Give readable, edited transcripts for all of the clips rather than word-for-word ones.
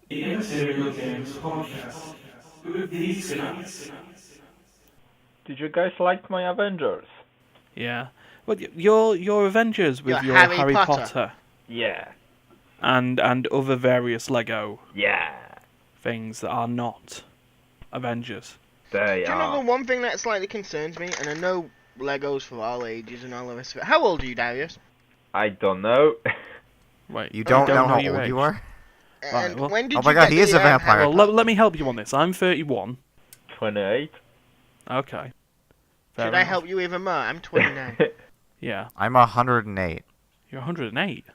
The Immaterial Games podcast with these guys. Did you guys like my Avengers? Yeah. Well, your Avengers with Your your Harry Potter. Yeah. and other various Lego Yeah. things that are not Avengers. They Do you know are. the one thing that slightly concerns me? And I know Legos for all ages and all the rest of it. How old are you, Darius? I don't know. Wait, You don't know how your old age. you are? And well- when did Oh my you God, get he is the, a vampire. Harry Well, Potter? let me help you on this. I'm 31. 28. Okay. Fair Should I enough. help you even more? I'm 29. Yeah. I'm 108. You're 108.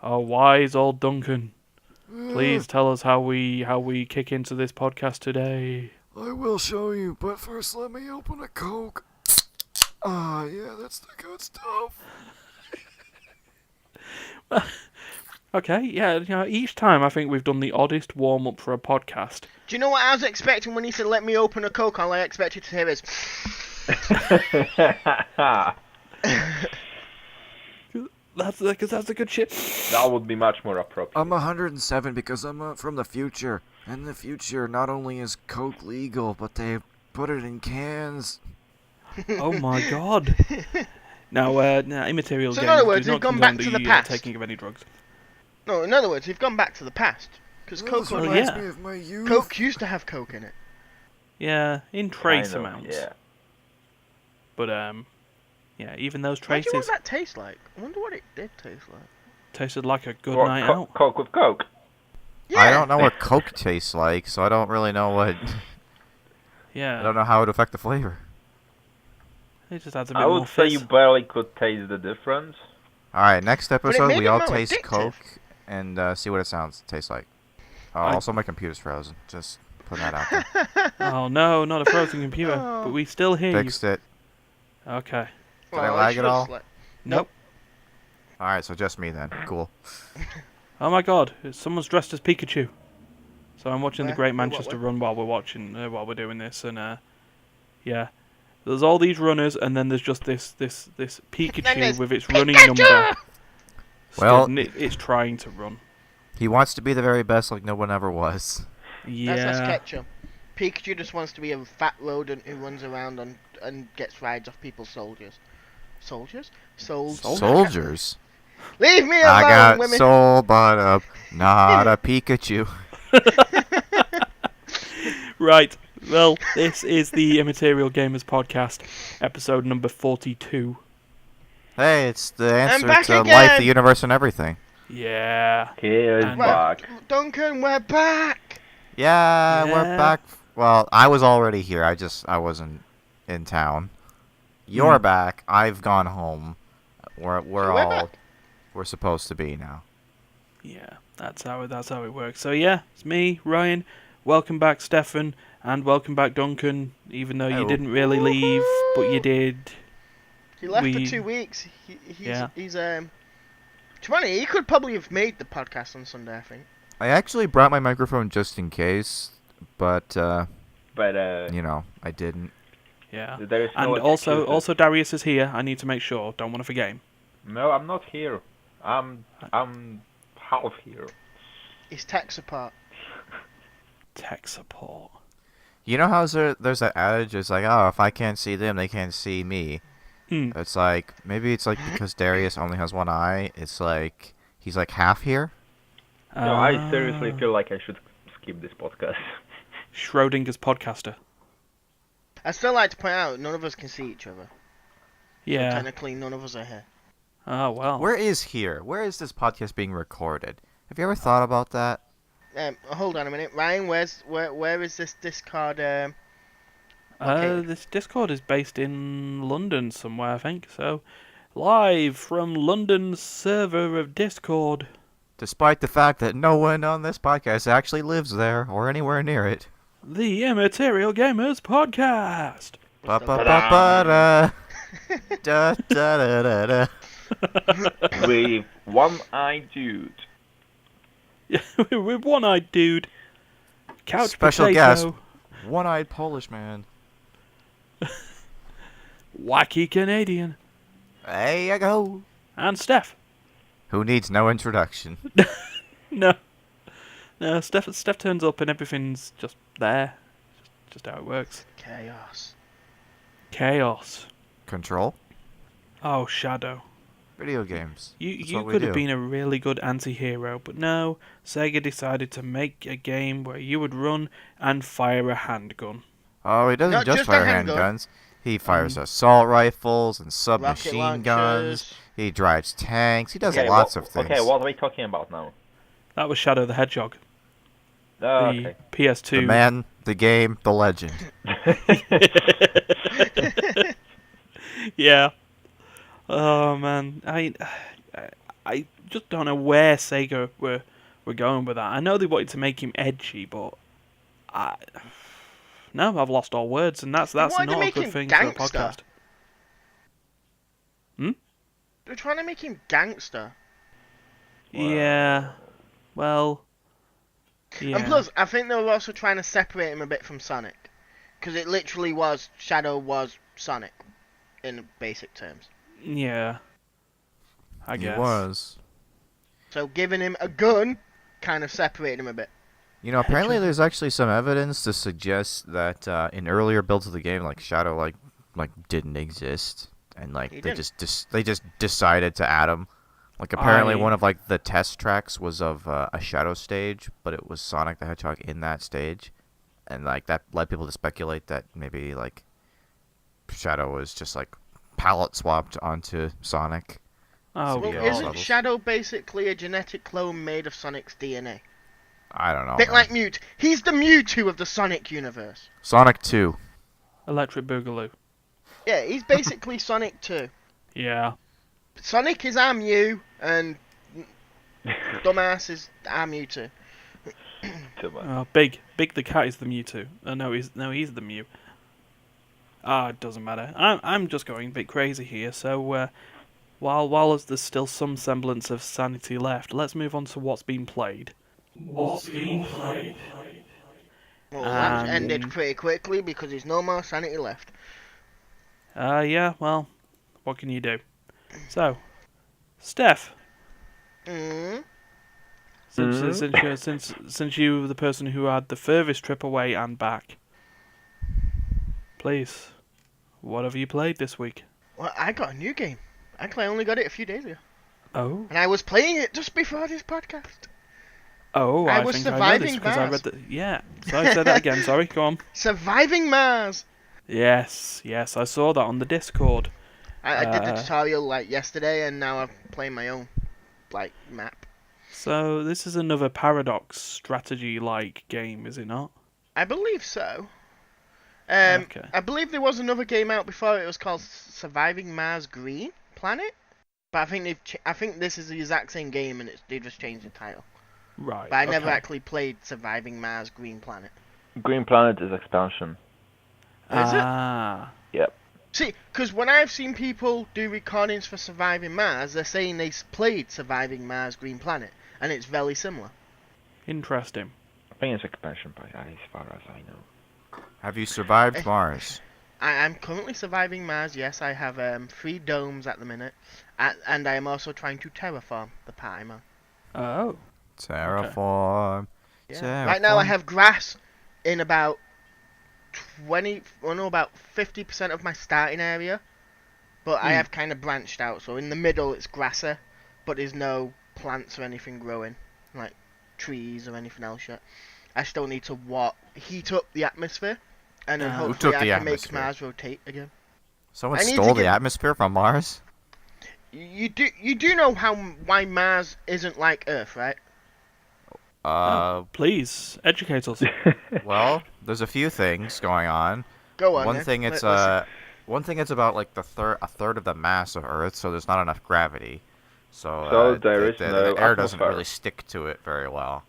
Oh, wise old Duncan. Please tell us how we kick into this podcast today. I will show you, but first let me open a Coke. Ah, yeah, that's the good stuff. Okay, yeah, each time I think we've done the oddest warm-up for a podcast. Do you know what I was expecting when he said, let me open a Coke? All I expected to hear is... That's the good shit. That would be much more appropriate. I'm 107 because I'm from the future. And in the future, not only is Coke legal, but they put it in cans. Oh my god. Now, Immaterial So in Games other words, do you've not gone back condone to the the past. taking of any drugs. No, in other words, you've gone back to the past. Because Coke, Well, yeah. me of my youth. Coke used to have Coke in it. Yeah, in trace Kind of, amounts. Yeah. But yeah, even those What do you traces want that taste like? I wonder what it did taste like. tasted like a good What, night out. Coke with Coke. Yeah. I don't know what Coke tastes like, so I don't really know what... Yeah, I don't know how it would affect the flavor. it just adds a bit I more would say fizz. you barely could taste the difference. Alright, next episode made we it all more taste addictive. Coke and see what it tastes like. Also, my computer's frozen. Just putting that out there. Oh no, not a frozen computer. Oh. But we still hear Fixed it. you. Okay. Did I Well, lag should at have all? slept. Nope. Alright, so just me then. Cool. Oh my god, someone's dressed as Pikachu. So I'm watching Where? the Great Wait, Manchester what? Run while we're doing this, and yeah, there's all these runners, and then there's just this Pikachu there's with its running Pikachu! number. Well- Stood, and it's trying to run. He wants to be the very best like no one ever was. That's a Yeah. sketcher. Pikachu just wants to be a fat rodent who runs around and gets rides off people's soldiers. Soldiers? Soldiers? Leave me alone, I got women! soul, but not a Pikachu. Right. Well, this is the Immaterial Gamers podcast, episode number 42. Hey, it's the answer back to again! life, the universe, and everything. Yeah. He is And- back. Duncan, we're back! Yeah, we're Yeah. back. Well, I was already here. I wasn't in town. You're back. I've gone home. We're we're all back. we're supposed to be now. Yeah. That's how it works. So yeah, it's me, Ryan. Welcome back, Stefan, and welcome back, Duncan. Even though you Hello. didn't really leave, but you did. He left We- for 2 weeks. Yeah. He's he could probably have made the podcast on Sunday, I think. I actually brought my microphone just in case, but But you know, I didn't. Yeah. there is no And also excuses. Darius is here. I need to make sure. Don't want to forget him. No, I'm not here. I'm half here. He's tech support. Tech support. You know how there's that adage? It's like, oh, if I can't see them, they can't see me. Hmm. It's like maybe it's like because Darius only has one eye. It's like he's like half here. No, I seriously feel like I should skip this podcast. Schrodinger's podcaster. I still like to point out, none of us can see each other. So Yeah. technically, none of us are here. Oh well. Where is here? Where is this podcast being recorded? Have you ever thought about that? Hold on a minute, Ryan. Where is this Discord? Okay. This Discord is based in London somewhere, I think. So, live from London's server of Discord. Despite the fact that no one on this podcast actually lives there or anywhere near it. The Immaterial Gamers podcast. Ba ba ba ba da. Da da da da da. With one-eyed dude. With one-eyed dude. Couch Special potato. guest. One-eyed Polish man. Wacky Canadian. There you go. And Steph. Who needs no introduction? No. No, Steph turns up and everything's just there. Just how it works. Chaos. Chaos. Control? Oh, Shadow. Video games. That's You what we could have do. been a really good anti-hero, but no, Sega decided to make a game where you would run and fire a handgun. Oh, he doesn't Not just just a fire handgun. handguns. He fires assault rifles and Rocket submachine guns. launchers. He drives tanks. He does Okay, lots of things. Okay, what are we talking about now? That was Shadow the Hedgehog, Oh, the okay. PS2. The man, the game, the legend. Yeah. Oh man, I just don't know where Sega were going with that. I know they wanted to make him edgy, but no, I've lost all words, and that's wanted to not a make good him thing for a gangster. podcast. They're trying to make him gangster. Yeah. Well. Yeah. And plus, I think they were also trying to separate him a bit from Sonic. Because it literally was, Shadow was Sonic, in basic terms. Yeah. I He guess. was. So giving him a gun kind of separated him a bit. You know, apparently there's actually some evidence to suggest that in earlier builds of the game, like Shadow, like didn't exist, and like He they didn't. they just decided to add him. Like apparently I- one of like the test tracks was of a Shadow stage, but it was Sonic the Hedgehog in that stage, and like that led people to speculate that maybe like Shadow was just like palette swapped onto Sonic. Oh, Well, yeah, God. isn't levels. Shadow basically a genetic clone made of Sonic's DNA? I don't know. Bit man. like Mewtwo. He's the Mewtwo of the Sonic universe. Sonic 2. Electric Boogaloo. Yeah, he's basically Sonic too. Yeah. Sonic is our Mew, and dumbass is our Mewtwo. Too much. Big the cat is the Mewtwo. No, he's the Mew. It doesn't matter. I'm just going a bit crazy here. So while there's still some semblance of sanity left, let's move on to what's been played. What's being played? Well, that Um, ended pretty quickly because there's no more sanity left. Yeah. Well, what can you do? So, Steph, Mm. since you were the person who had the furthest trip away and back, please, what have you played this week? Well, I got a new game. Actually, I only got it a few days ago. Oh. And I was playing it just before this podcast. Oh, I I was think I know surviving this because I Mars. read the. Yeah. Sorry, say that again. Sorry, go on. Surviving Mars! Yes, I saw that on the Discord. I did the Uh, tutorial like yesterday, and now I'm playing my own like map. So this is another Paradox strategy-like game, is it not? I believe so. Okay. I believe there was another game out before. It was called Surviving Mars Green Planet. But I think I think this is the exact same game, and they just changed the title. Right. But I never okay. actually played Surviving Mars Green Planet. Green Planet is expansion. Is it? Ah. Yep. See, because when I've seen people do recordings for Surviving Mars, they're saying they played Surviving Mars Green Planet, and it's very similar. Interesting. I think it's expansion, but as far as I know. Have you survived Mars? I'm currently surviving Mars. Yes, I have 3 domes at the minute, and I am also trying to terraform the part I'm on. Oh. Terraform. Yeah. Right now I have grass in about 50% of my starting area, but I have kind of branched out. So in the middle it's grasser, but there's no plants or anything growing, like trees or anything else yet. I still need to heat up the atmosphere, and then Who hopefully took I the can make atmosphere? Mars rotate again. Someone I need to stole the get- atmosphere from Mars? You do know why Mars isn't like Earth, right? Please educate us. Well, there's a few things going on. Go on. One then. thing it's Listen. one thing it's about like a third of the mass of Earth, so there's not enough gravity. So, So there is the no air doesn't atmosphere. really stick to it very well.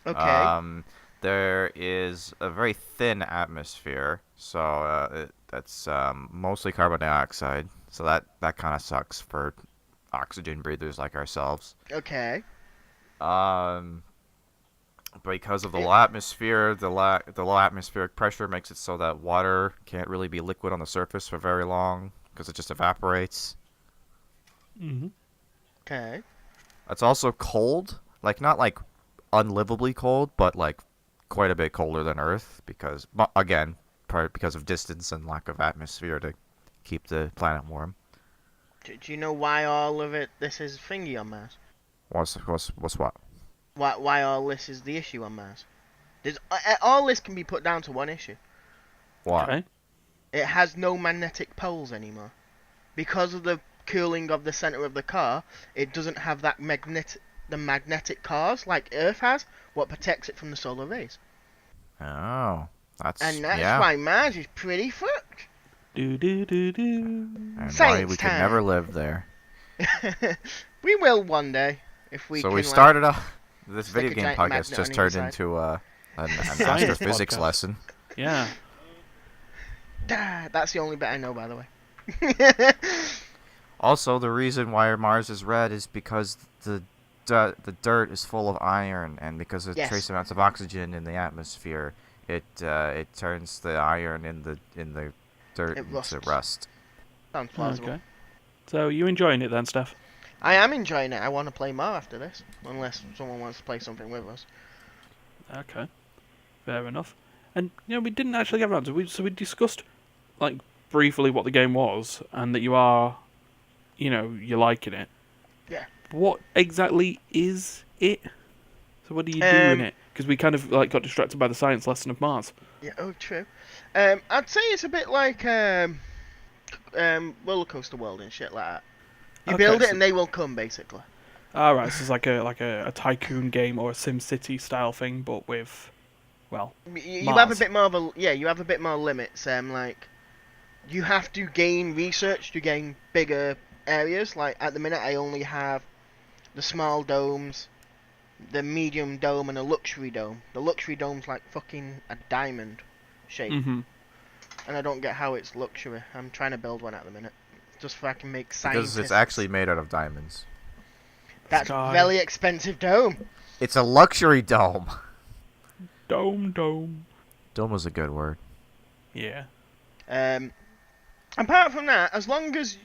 Okay. There is a very thin atmosphere, so that's mostly carbon dioxide. So that kind of sucks for oxygen breathers like ourselves. Okay. Because of the low atmosphere, the low atmospheric pressure makes it so that water can't really be liquid on the surface for very long because it just evaporates. Mm-hmm. Okay. It's also cold, like not like unlivably cold, but like quite a bit colder than Earth again, part because of distance and lack of atmosphere to keep the planet warm. Do you know why all of this is thingy on Mars? What's what? Why all this is the issue on Mars? All this can be put down to one issue. What? Okay. It has no magnetic poles anymore. Because of the cooling of the center of the car, it doesn't have that magnetic cores like Earth has, what protects it from the solar rays. Oh, that's why Mars is pretty fucked. Do do do do. And Science why we time. could never live there. We will one day if we. So can, we started off this stick video a game giant podcast magnet just on turned either into an Science astrophysics podcast. lesson. Yeah. That's the only bit I know, by the way. Also, the reason why Mars is red is because the dirt is full of iron, and because of Yes. trace amounts of oxygen in the atmosphere, it turns the iron in the dirt It rusts. into rust. Sounds plausible. Okay. So you enjoying it then, Steph? I am enjoying it. I want to play more after this, unless someone wants to play something with us. Okay. Fair enough. And we didn't actually get around to it. So we discussed like briefly what the game was and that you are, you're liking it. Yeah. What exactly is it? So what do you do in it? Because we kind of got distracted by the science lesson of Mars. Yeah, oh, true. I'd say it's a bit like Roller Coaster World and shit like that. You Okay, build it so- and they will come, basically. Alright, so it's like a tycoon game or a SimCity style thing, but with, You have a Mars. bit more of you have a bit more limits. Like, you have to gain research to gain bigger areas. Like, at the minute, I only have the small domes, the medium dome, and a luxury dome. The luxury dome's like fucking a diamond shape. Mm-hmm. And I don't get how it's luxury. I'm trying to build one at the minute. Just so I can make science. Because it's actually made out of diamonds. That's Sky. very expensive dome. It's a luxury dome. Dome. Dome was a good word. Yeah. Apart from that, as long as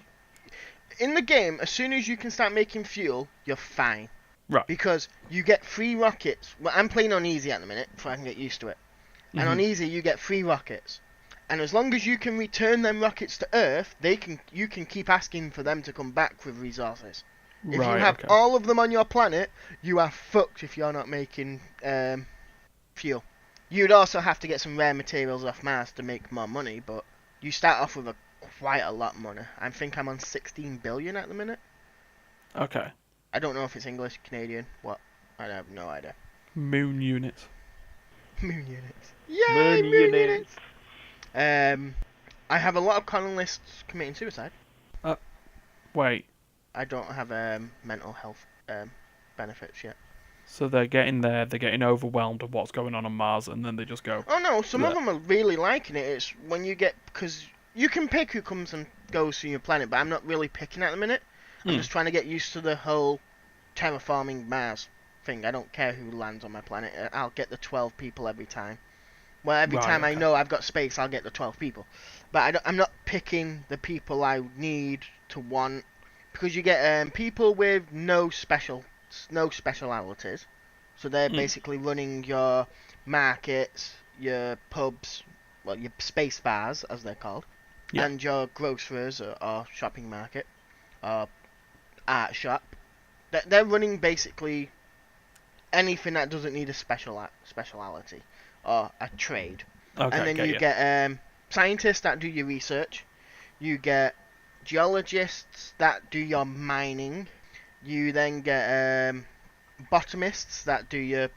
in the game, as soon as you can start making fuel, you're fine. Right. Because you get free rockets. Well, I'm playing on easy at the minute, so I can get used to it. And on easy, you get free rockets. And as long as you can return them rockets to Earth, you can keep asking for them to come back with resources. If Right, you have okay. all of them on your planet, you are fucked if you're not making fuel. You'd also have to get some rare materials off Mars to make more money, but you start off with quite a lot of money. I think I'm on 16 billion at the minute. Okay. I don't know if it's English, Canadian, what? I have no idea. Moon units. Moon units. Yay, moon units! I have a lot of colonists committing suicide. Wait. I don't have mental health benefits yet. So they're getting overwhelmed of what's going on Mars, and then they just go. Oh no, some of Blech. them are really liking it. It's when you get, because you can pick who comes and goes to your planet, but I'm not really picking at the minute. I'm just trying to get used to the whole terraforming Mars thing. I don't care who lands on my planet. I'll get the 12 people every time. Well, every Right, time I okay. know I've got space, I'll get the 12 people. But I'm not picking the people I need to want, because you get people with no specialities. So they're basically running your markets, your pubs, well, your space bars, as they're called, Yeah. and your groceries or shopping market or art shop. They're running basically anything that doesn't need a speciality or a trade. Okay. And then you get scientists that do your research. You get geologists that do your mining. You then get botanists that do your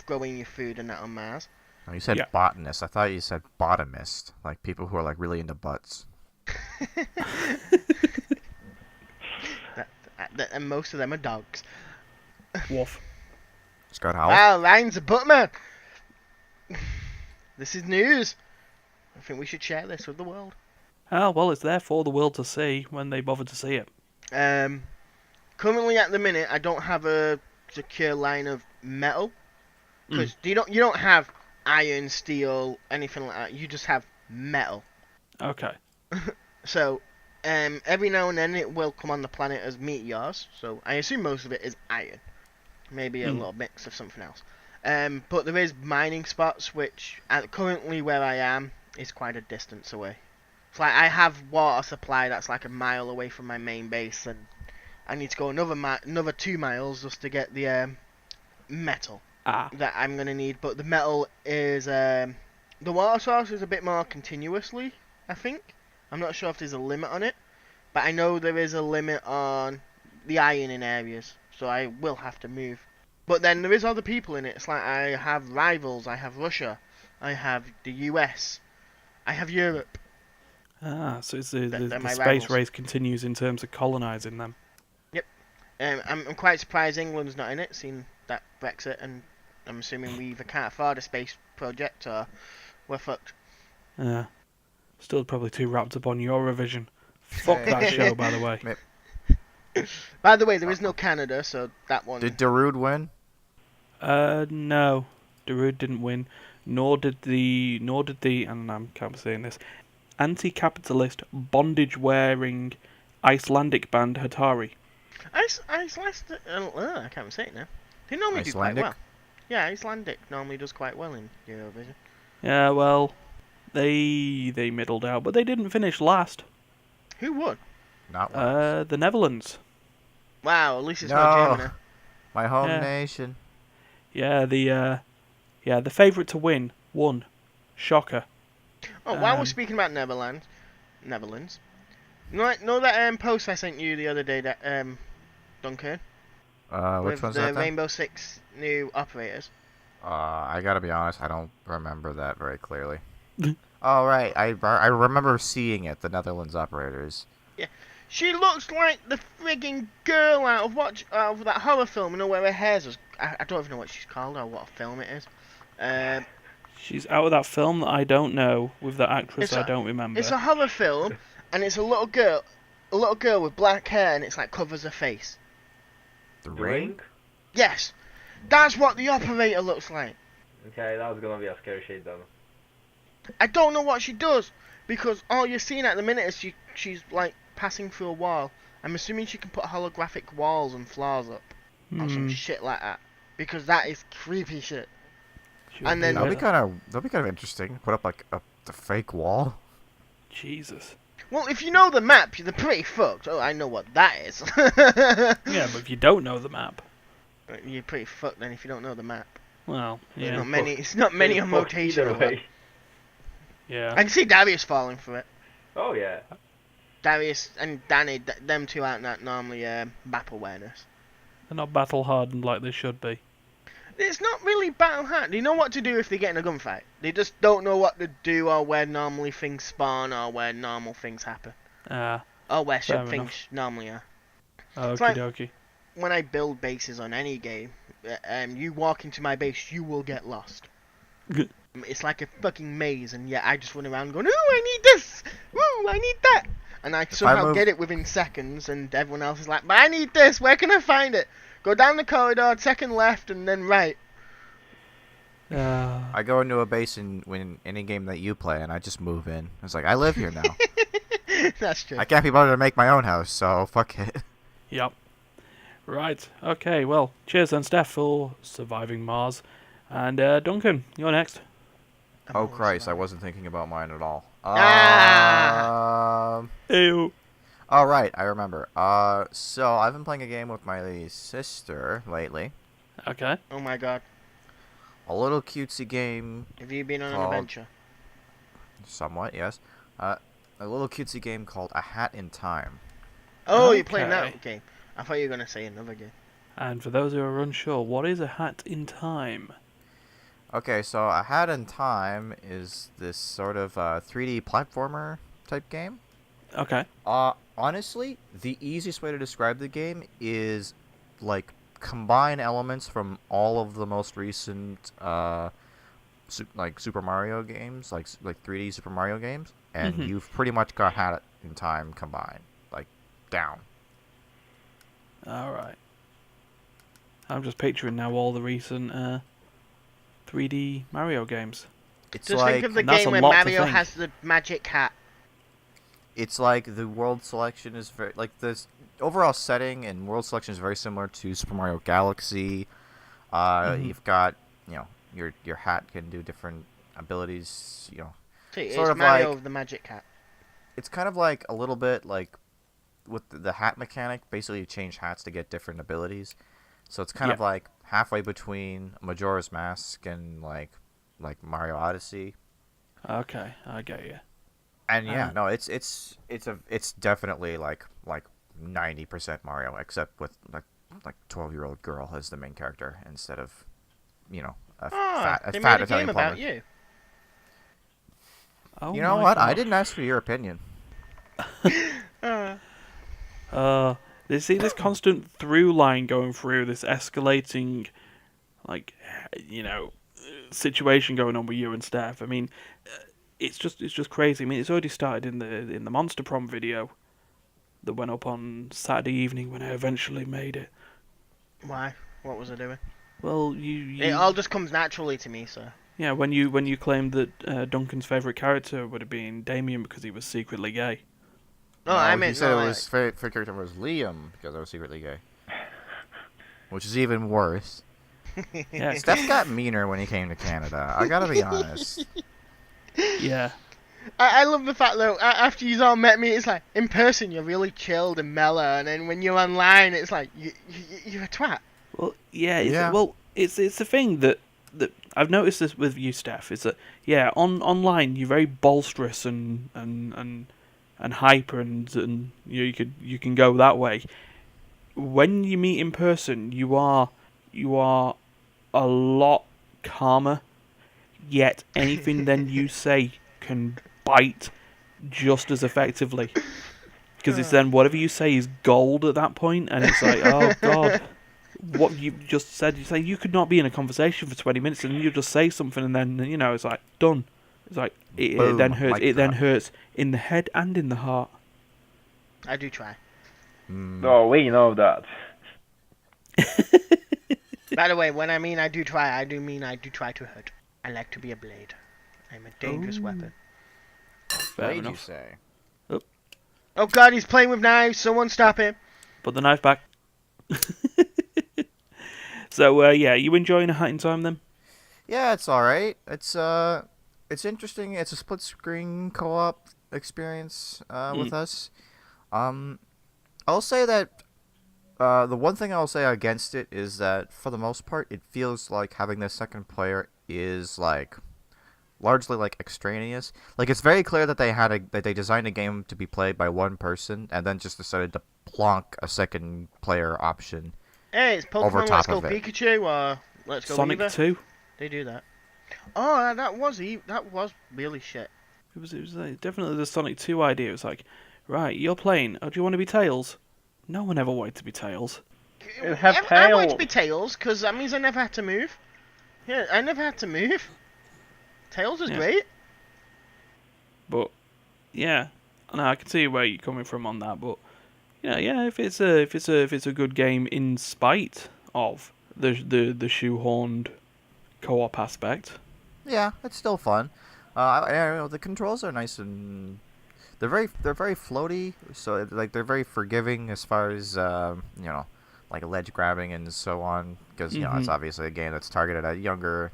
growing your food and that on Mars. Oh, you said Yeah. botanist. I thought you said bottomist, like people who are like really into butts. And most of them are dogs. Wolf. Scott Howell. Wow, Ryan's a buttman. This is news. I think we should share this with the world. Oh, well, it's there for the world to see when they bother to see it. Currently at the minute, I don't have a secure line of metal because you don't have iron, steel, anything like that. You just have metal. Okay. So every now and then it will come on the planet as meteors. So I assume most of it is iron. maybe a little mix of something else. But there is mining spots which, currently where I am, is quite a distance away. It's like I have water supply that's like a mile away from my main base, and I need to go another 2 miles just to get the metal that I'm gonna need. But the metal is the water source is a bit more continuously, I think. I'm not sure if there's a limit on it, but I know there is a limit on the iron in areas, so I will have to move. But then there is other people in it. It's like I have rivals. I have Russia. I have the US. I have Europe. So it's the my space rivals. race continues in terms of colonising them. Yep. I'm quite surprised England's not in it, seeing that Brexit, and I'm assuming we either can't afford a space project or we're fucked. Yeah. Still probably too wrapped up on Eurovision. Fuck that show, by the way. By the way, there is no Canada, so that one. Did Darude win? No. Darude didn't win. Nor did the, and I can't be saying this, anti-capitalist, bondage-wearing Icelandic band Hatari. Icelandic. I can't say it now. They normally do quite well. Yeah, Icelandic normally does quite well in Eurovision. Yeah, well, they middled out, but they didn't finish last. Who won? Not last. The Netherlands. Wow, at least it's not Germany. My home nation. Yeah, the favourite to win won. Shocker. Oh, while we're speaking about Netherlands. Know that post I sent you the other day, that Duncan? Which one's the that? Rainbow Six new operators. I gotta be honest, I don't remember that very clearly. Oh right, I remember seeing it. The Netherlands operators. Yeah, she looks like the frigging girl out of that horror film. You know, where her hair's was. I don't even know what she's called or what film it is. She's out of that film that I don't know with that actress I don't remember. It's a horror film, and it's a little girl with black hair, and it's like covers her face. The Ring? Yes, that's what the operator looks like. Okay, that was gonna be a scary shade then. I don't know what she does, because all you're seeing at the minute is she's like passing through a wall. I'm assuming she can put holographic walls and floors up, or some shit like that, because that is creepy shit. And then that'll be kind of interesting. Put up like the fake wall. Jesus. Well, if you know the map, you're pretty fucked. Oh, I know what that is. Yeah, but if you don't know the map, you're pretty fucked then if you don't know the map. well, yeah. It's not many on rotation. Yeah. I can see Dariusz falling for it. Oh yeah. Dariusz and Danny, them two aren't that normally map awareness. They're not battle hardened like they should be. It's not really battle hard. They know what to do if they get in a gunfight. They just don't know what to do or where normally things spawn or where normal things happen. Or where things normally are. Okie dokie. When I build bases on any game, you walk into my base, you will get lost. It's like a fucking maze, and yet I just run around going, ooh, I need this! Ooh, I need that! And I somehow get it within seconds, and everyone else is like, but I need this, where can I find it? Go down the corridor, second left, and then right. I go into a base in any game that you play, and I just move in. It's like, I live here now. That's true. I can't be bothered to make my own house, so fuck it. Yep. Right. Okay, well, cheers then, Steph, for surviving Mars. And Duncan, you're next. Oh Christ, I wasn't thinking about mine at all. Ew. All right, I remember. So I've been playing a game with my sister lately. Okay. Oh my god. A little cutesy game. Have you been on an adventure? Somewhat, yes. A little cutesy game called A Hat in Time. Oh, you're playing that game. I thought you were going to say another game. And for those who are unsure, what is A Hat in Time? Okay, so A Hat in Time is this sort of 3D platformer type game. Okay. Honestly, the easiest way to describe the game is like combine elements from all of the most recent like Super Mario games, like 3D Super Mario games, and you've pretty much got Hat in Time combined, like down. All right. I'm just picturing now all the recent 3D Mario games. It's just like, think of the game where Mario has the magic hat. It's like the world selection is very like this overall setting and world selection is very similar to Super Mario Galaxy. You've got, your hat can do different abilities. So it's Sort of Mario like of the Magic Hat. it's kind of like a little bit like with the hat mechanic. Basically, you change hats to get different abilities. So it's kind of like halfway between Majora's Mask and like Mario Odyssey. Okay, I get you. And no, it's definitely like 90% Mario, except with like 12-year-old girl as the main character instead of a They fat made a Italian game plumber. about you. Oh You know my what? I gosh. didn't ask for your opinion. They see this constant through line going through this escalating, like, situation going on with you and Steph. I mean, it's just crazy. I mean, it's already started in the Monster Prom video that went up on Saturday evening when I eventually made it. Why? What was I doing? Well, It all just comes naturally to me, so. yeah, when you claimed that Duncan's favourite character would have been Damien because he was secretly gay. No, No, I he meant said no. it was favorite character was Liam because I was secretly gay, which is even worse. Yeah, Steph got meaner when he came to Canada. I gotta be honest. yeah. I love the fact though. After you all met me, it's like in person you're really chilled and mellow, and then when you're online, it's like you're a twat. Well, yeah, Yeah. it's a thing that I've noticed this with you, Steph. Is that online you're very bolsterous and hyper and you can go that way. When you meet in person, you are a lot calmer. Yet anything then you say can bite just as effectively. Because it's then whatever you say is gold at that point, and it's like, oh god, what you just said. You say you could not be in a conversation for 20 minutes, and you just say something, and then it's like done. It's like it Boom, then hurts. mic It then drop. hurts in the head and in the heart. I do try. Oh, we know that. By the way, when I mean I do try, I do mean I do try to hurt. I like to be a blade. I'm a dangerous weapon. Fair Blade, you enough. say? Oh god, he's playing with knives. Someone stop him. Put the knife back. So you enjoying a hunting time then? Yeah, it's all right. It's interesting. It's a split screen co-op experience with us. I'll say that the one thing I'll say against it is that for the most part, it feels like having the second player is like largely like extraneous. Like it's very clear that they designed a game to be played by one person and then just decided to plonk a second player option. Hey, it's Over Pokemon top Let's Go of it. Pikachu or Let's Go Sonic Eevee. 2. They do that. Oh, that was really shit. It was definitely the Sonic 2 idea. It was like, right, you're playing. Oh, do you want to be Tails? No one ever wanted to be Tails. It had I wanted to tails. be Tails because that means I never had to move. Yeah, I never had to move. Tails is Yeah. great. But yeah, no, I can see where you're coming from on that. But if it's a good game in spite of the shoehorned co-op aspect. Yeah, it's still fun. I don't know, the controls are nice and they're very floaty. So like they're very forgiving as far as like ledge grabbing and so on. Because it's obviously a game that's targeted at younger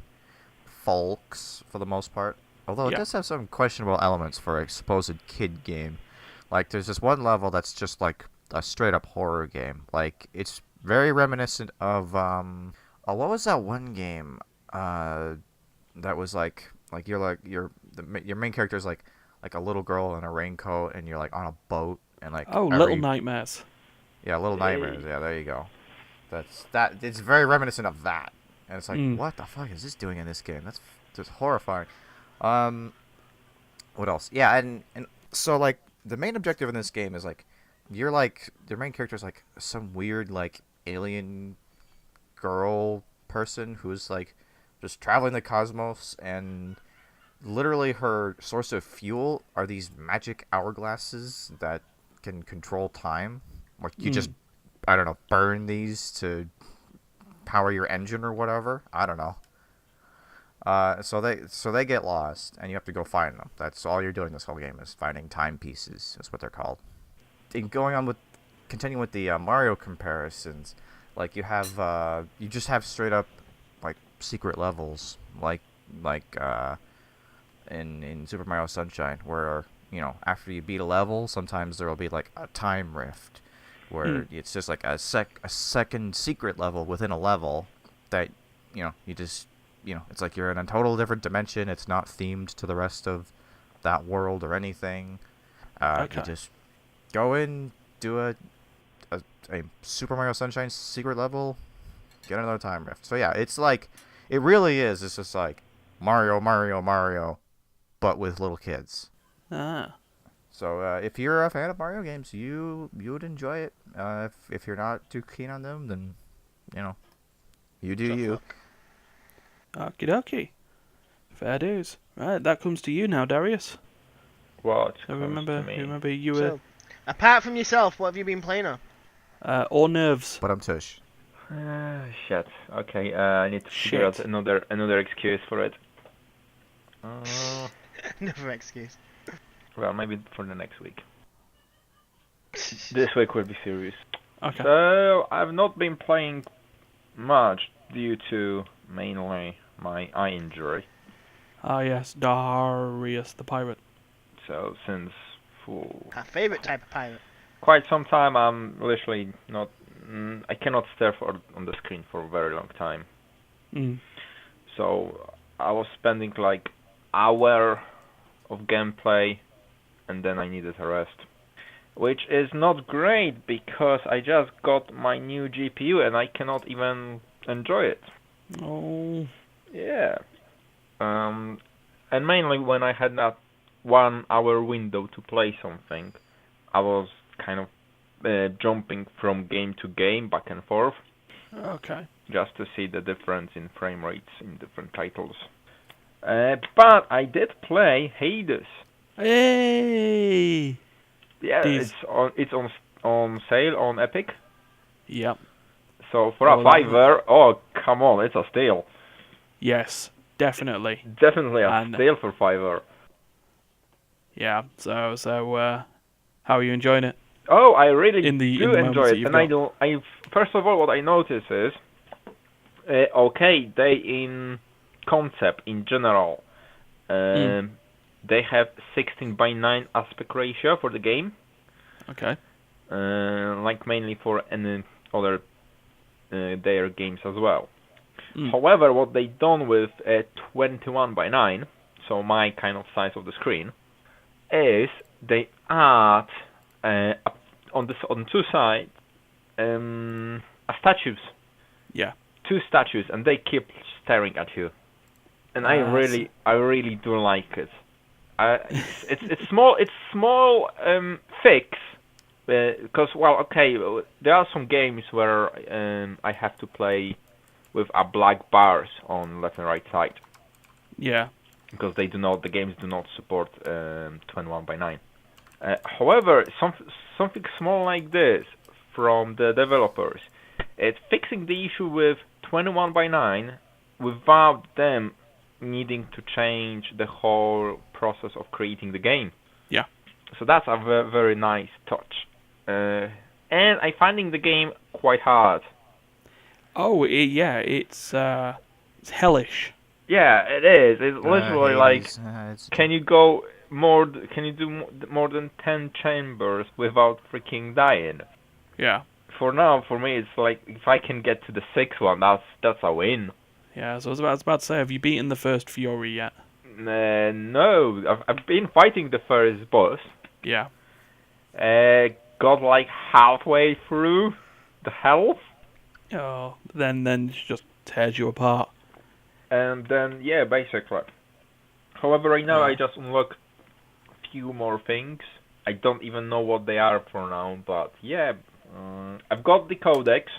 folks for the most part. Although it Yeah. does have some questionable elements for a supposed kid game. Like there's this one level that's just like a straight up horror game. Like it's very reminiscent of what was that one game that was like your main character is like a little girl in a raincoat and you're like on a boat and like Little Nightmares. yeah, Little Nightmares. Yeah, there you go. It's very reminiscent of that. And it's like, what the fuck is this doing in this game? That's just horrifying. What else? Yeah, and so like the main objective in this game is like you're like your main character is like some weird like alien girl person who's like just traveling the cosmos, and literally her source of fuel are these magic hourglasses that can control time. Like you just I don't know, burn these to power your engine or whatever. I don't know. So they get lost, and you have to go find them. That's all you're doing this whole game is finding timepieces. That's what they're called. And continuing with the Mario comparisons, like you just have straight up secret levels, like in Super Mario Sunshine, where after you beat a level, sometimes there will be like a time rift, where it's just like a second secret level within a level that you just it's like you're in a total different dimension. It's not themed to the rest of that world or anything. You just go in, do a Super Mario Sunshine secret level, get another time rift. So yeah, it's like, it really is. It's just like Mario, Mario, Mario, but with little kids. Ah. So if you're a fan of Mario games, you would enjoy it. If you're not too keen on them, then you do Tough you. luck. Okie dokie. Fair dues. Right, that comes to you now, Darius. What So comes remember, to me? remember you were So, apart from yourself, what have you been playing on? or nerves. But I'm tush. Shit. Okay, I need to figure out Shit. another excuse for it. Never excuse. Well, maybe for the next week. This week will be serious. Okay. So, I've not been playing much due to mainly my eye injury. Ah yes, Darius the pirate. So, since for Our favourite type of pirate. quite some time, I'm literally not. I cannot stare on the screen for a very long time. So, I was spending like hour of gameplay, and then I needed a rest. Which is not great, because I just got my new GPU and I cannot even enjoy it. Oh. Yeah. And mainly when I had that 1 hour window to play something, I was kind of jumping from game to game, back and forth, Okay. just to see the difference in frame rates in different titles. But I did play Hades. Hey. Yeah, These- it's on sale on Epic. Yep. So for Oh, a that- $5, oh come on, it's a steal. Yes, definitely. Definitely a And- steal for $5. Yeah. So how are you enjoying it? Oh, I really In the do moments enjoy that it, you've and I got. do. First of all, what I notice is, okay, they in concept in general, they have 16:9 aspect ratio for the game, Okay. like mainly for any other their games as well. Mm. However, what they done with 21:9, so my kind of size of the screen, is they add on two sides statues. Yeah. 2 statues, and they keep staring at you. And I really do like it. It's small. It's small fix, because okay, there are some games where I have to play with a black bars on left and right side, Yeah. because the games do not support 21:9. However, something small like this from the developers, it's fixing the issue with 21:9 without them needing to change the whole process of creating the game. Yeah. So that's a very nice touch. And I'm finding the game quite hard. Oh, it's hellish. Yeah, it is. It's literally like, It's can you do more than 10 chambers without freaking dying? Yeah. For now, for me, it's like, if I can get to the 6th one, that's a win. Yeah. So I was about to say, have you beaten the first Fury yet? No, I've been fighting the first boss. Yeah. Got like halfway through the health, Oh, then it just tears you apart. and then yeah, basically. However, right now I just unlocked a few more things. I don't even know what they are for now, but yeah, I've got the codex,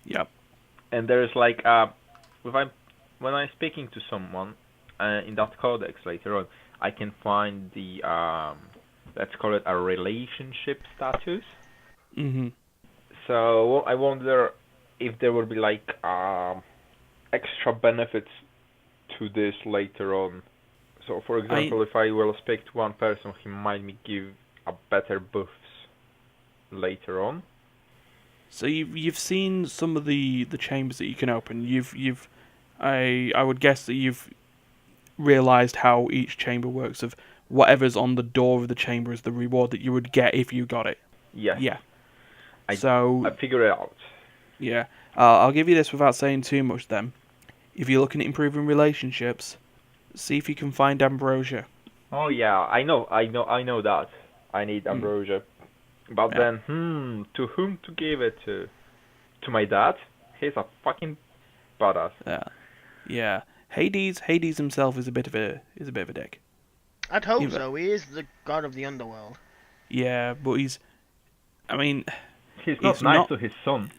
Yep. and there's like when I'm speaking to someone in that codex later on, I can find the let's call it a relationship status. Mhm. So I wonder if there will be like extra benefits to this later on. So for example, if I will speak to one person, he might give a better buffs later on. So you've seen some of the chambers that you can open. You've I would guess that you've realised how each chamber works. Of whatever's on the door of the chamber is the reward that you would get if you got it. Yes. Yeah. I So figured it out. yeah, I'll give you this without saying too much. Then, if you're looking at improving relationships, see if you can find ambrosia. Oh yeah, I know that. I need ambrosia. But Yeah. then, to whom to give it to? To my dad? He's a fucking badass. Yeah. Hades himself is a bit of a dick. I'd hope Yeah. so. He is the god of the underworld. Yeah, but he's. I mean, He's not It's nice not- to his son.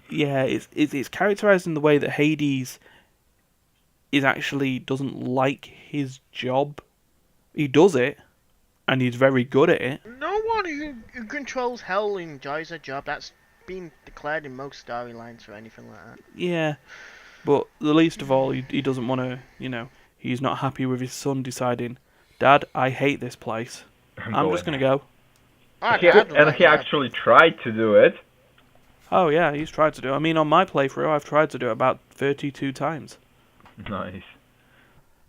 yeah, it's characterized in the way that Hades is actually doesn't like his job. He does it, and he's very good at it. No one who controls hell enjoys a job. That's been declared in most storylines or anything like that. Yeah, but the least of all, he doesn't want to. He's not happy with his son deciding, Dad, I hate this place. I'm just gonna go. Ah, He, Dad would and like he that. actually tried to do it. Oh yeah, he's tried to do it. I mean, on my playthrough, I've tried to do it about 32 times. Nice.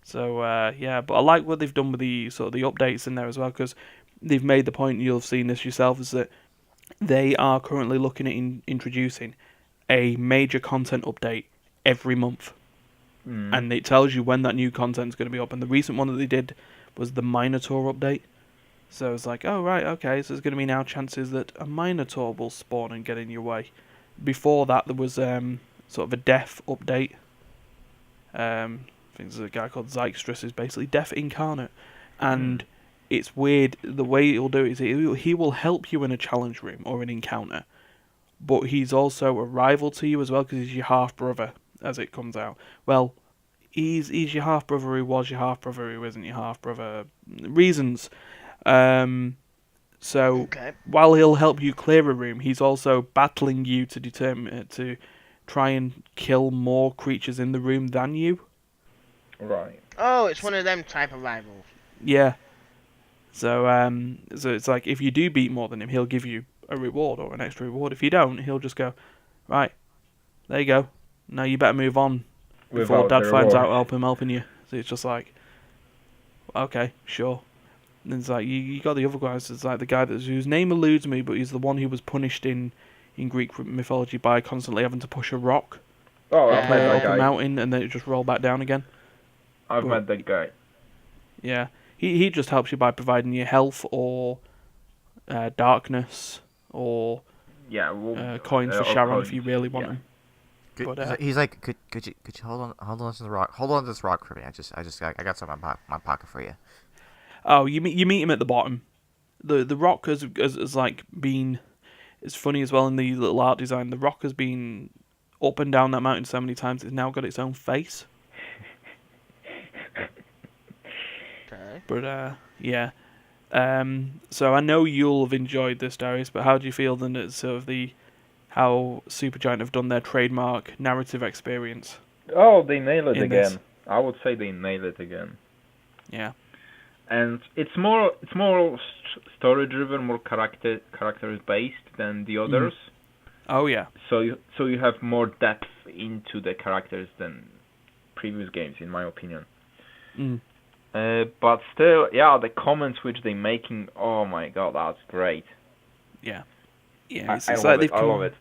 So yeah, but I like what they've done with the sort of the updates in there as well, because they've made the point, you'll have seen this yourself, is that they are currently looking at introducing a major content update every month, and it tells you when that new content's going to be up. And the recent one that they did was the Minotaur update. So it's like, oh right, okay, so there's going to be now chances that a Minotaur will spawn and get in your way. Before that, there was sort of a death update. I think there's a guy called Zykstrus who's basically death incarnate, and it's weird. The way he'll do it is he will help you in a challenge room or an encounter, but he's also a rival to you as well because he's your half brother. As it comes out, well, he's your half brother who was your half brother who isn't your half brother. Reasons. So Okay. while he'll help you clear a room, he's also battling you to determine to try and kill more creatures in the room than you. Right. Oh, it's one of them type of rivals. Yeah. So so it's like if you do beat more than him, he'll give you a reward or an extra reward. If you don't, he'll just go, right, there you go. Now you better move on before Without Dad the finds out reward. helping you. So it's just like, okay, sure. And it's like you got the other guys. It's like the guy whose name eludes me, but he's the one who was punished in Greek mythology by constantly having to push a rock Oh, Yeah. I've met that up a guy. mountain and then it just roll back down again. I've met that guy. Yeah, he just helps you by providing you health or darkness or Yeah. Well, coins for or Sharon coins. if you really want Yeah. them. Good. But, He's like, could you hold on to the rock? Hold on to this rock for me. I got some in my pocket for you. Oh, you meet him at the bottom. The rock has like been. It's funny as well in the little art design. The rock has been up and down that mountain so many times. It's now got its own face. Okay. But yeah. So I know you'll have enjoyed this, Darius. But how do you feel then at sort of how Supergiant have done their trademark narrative experience? Oh, they nail it In again. this. I would say they nail it again. Yeah. And it's more story driven, more characters based than the others. Oh yeah. So you have more depth into the characters than previous games, in my opinion. Mm. But still, yeah, the comments which they making, oh my god, that's great. Yeah. Yeah. I love it. I love it.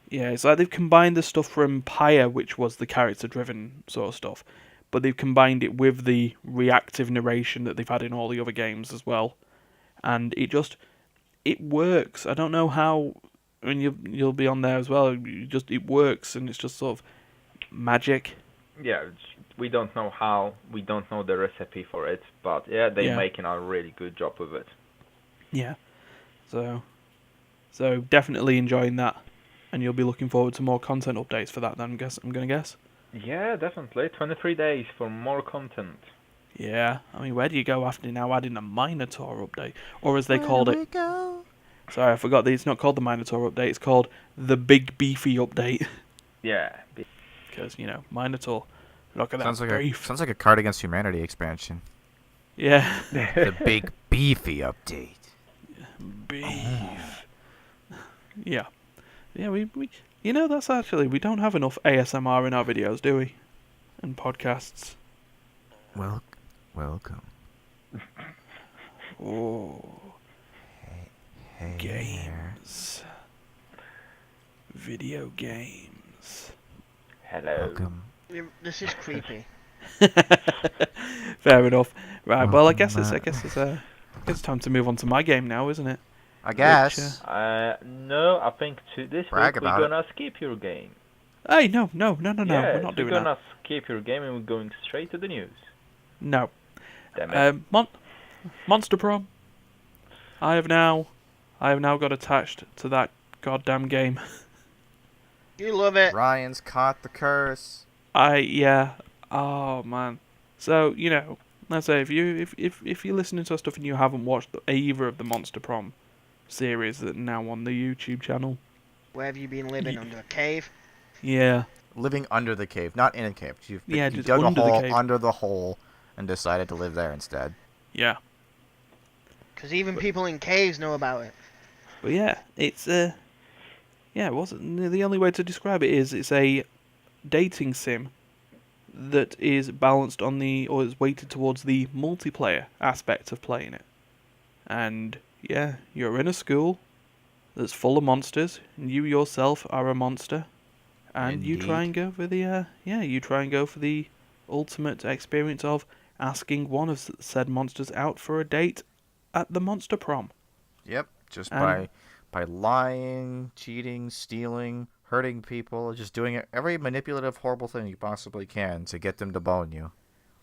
Yeah, it's like they've combined the stuff from Pyre, which was the character-driven sort of stuff, but they've combined it with the reactive narration that they've had in all the other games as well, and it works. I don't know how. I mean, you'll be on there as well. It works, and it's just sort of magic. Yeah, we don't know how, we don't know the recipe for it, but yeah, they're Yeah. making a really good job with it. Yeah. So definitely enjoying that, and you'll be looking forward to more content updates for that. Then I'm gonna guess. Yeah, definitely. 23 days for more content. Yeah. I mean, where do you go after now adding a Minotaur update, or as they called it? Go? Sorry, I forgot that it's not called the Minotaur update. It's called the Big Beefy update. Yeah. Because, Minotaur. Look at that Sounds beef. like a Card Against Humanity expansion. Yeah. The big beefy update. Beef. Yeah. Yeah, we that's actually, we don't have enough ASMR in our videos, do we? and podcasts. Welcome. Oh, Hey there. games. Video games. Hello. Welcome. This is creepy. Fair enough. Right. Well, I guess Welcome, it's time to move on to my game now, isn't it? I guess. No, I think this Brag week we're about it. gonna skip your game. Hey, no. We're not Yes, doing we're that. gonna skip your game and we're going straight to the news. No. Damn it. Monster Prom. I have now got attached to that goddamn game. You love it. Ryan's caught the curse. Oh man. So let's say if you're listening to our stuff and you haven't watched either of the Monster Prom series that are now on the YouTube channel, Where have you been living? Under a cave? yeah, Living under the cave, not in a cave. You just dug under a the hole cave. under the hole and decided to live there instead. yeah. Because even people in caves know about it. But yeah, it's it wasn't the only way to describe it is it's a dating sim that is balanced on or is weighted towards the multiplayer aspect of playing it. And yeah, you're in a school that's full of monsters, and you yourself are a monster, and you try and go for the ultimate experience of asking one of said monsters out for a date at the Monster Prom. Yep, just And- by lying, cheating, stealing, hurting people, just doing every manipulative, horrible thing you possibly can to get them to bone you.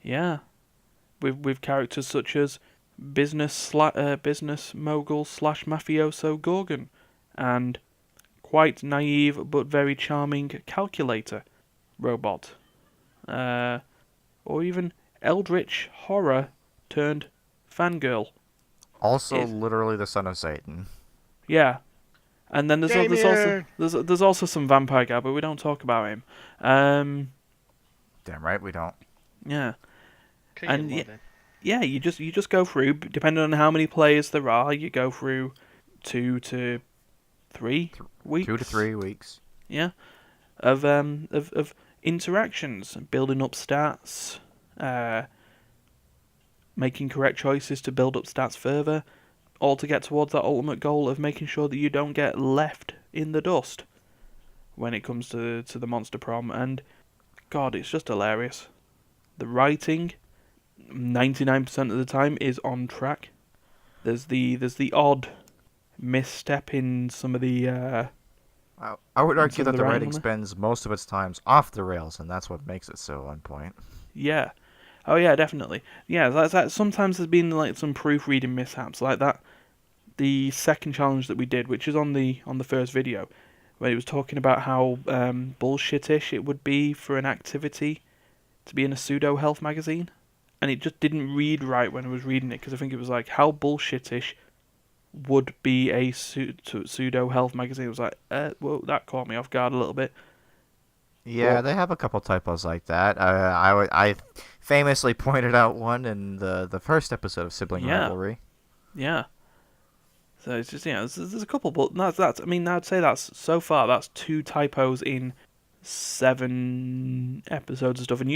Yeah, with characters such as business mogul / mafioso Gorgon, and quite naive but very charming calculator robot, or even eldritch horror turned fangirl. Also, Is- literally the son of Satan. Yeah, and then there's Damien! also some vampire guy, but we don't talk about him. Damn right we don't. Yeah. 'Cause And you love it. Yeah, you just go through, depending on how many players there are, you go through 2 to 3 weeks. 2 to 3 weeks. Yeah, of interactions, building up stats, making correct choices to build up stats further, all to get towards that ultimate goal of making sure that you don't get left in the dust when it comes to the Monster Prom. And God, it's just hilarious. The writing, 99% of the time, is on track. There's the odd misstep in some of the I would argue some that of the the writing writing on there. spends most of its times off the rails, and that's what makes it so on point. Yeah. Oh yeah, definitely. Yeah, that's sometimes there's been like some proofreading mishaps like that. The second challenge that we did, which is on the first video, where it was talking about how bullshitish it would be for an activity to be in a pseudo health magazine, and it just didn't read right when I was reading it, because I think it was like, how bullshitish would be a pseudo health magazine. It was like, well, that caught me off guard a little bit. Yeah, Well- they have a couple typos like that. I famously pointed out one in the first episode of Sibling Yeah. Rivalry. Yeah. So it's just, there's a couple, but that's I mean, I'd say that's, so far, that's 2 typos in 7 episodes of stuff, and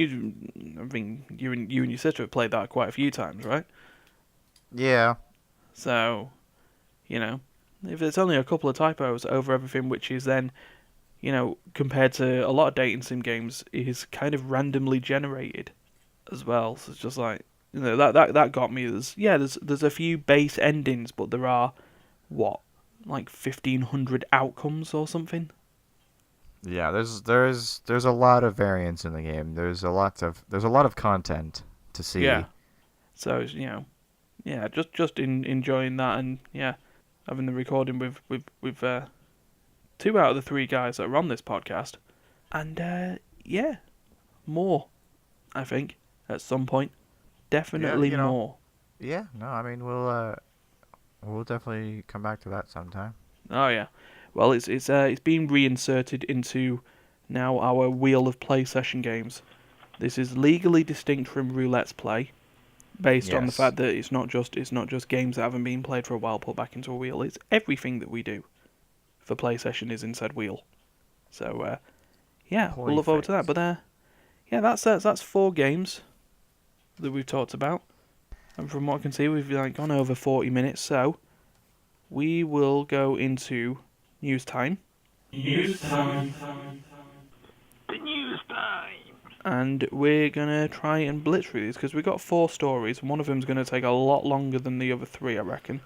I think you and your sister have played that quite a few times, right? Yeah. So, if it's only a couple of typos over everything, which is then, compared to a lot of dating sim games, is kind of randomly generated as well. So it's just like, that got me. There's a few base endings, but there are, like 1,500 outcomes or something. Yeah, there's a lot of variance in the game. There's a lot of content to see. Yeah. So just enjoying that, and having the recording with 2 out of the 3 guys that are on this podcast, and more, I think, at some point, definitely you know. more. Yeah, no, I mean we'll definitely come back to that sometime. Oh yeah, well it's been reinserted into now our wheel of play session games. This is legally distinct from Roulette's Play, based on the Yes. fact that it's not just games that haven't been played for a while put back into a wheel. It's everything that we do for play session is in said wheel. So we'll look forward to that. But yeah, that's 4 games that we've talked about. And from what I can see, we've gone over 40 minutes, so we will go into news time. News time. The news time. And we're going to try and blitz through these, because we've got 4 stories, and one of them's going to take a lot longer than the other 3, I reckon.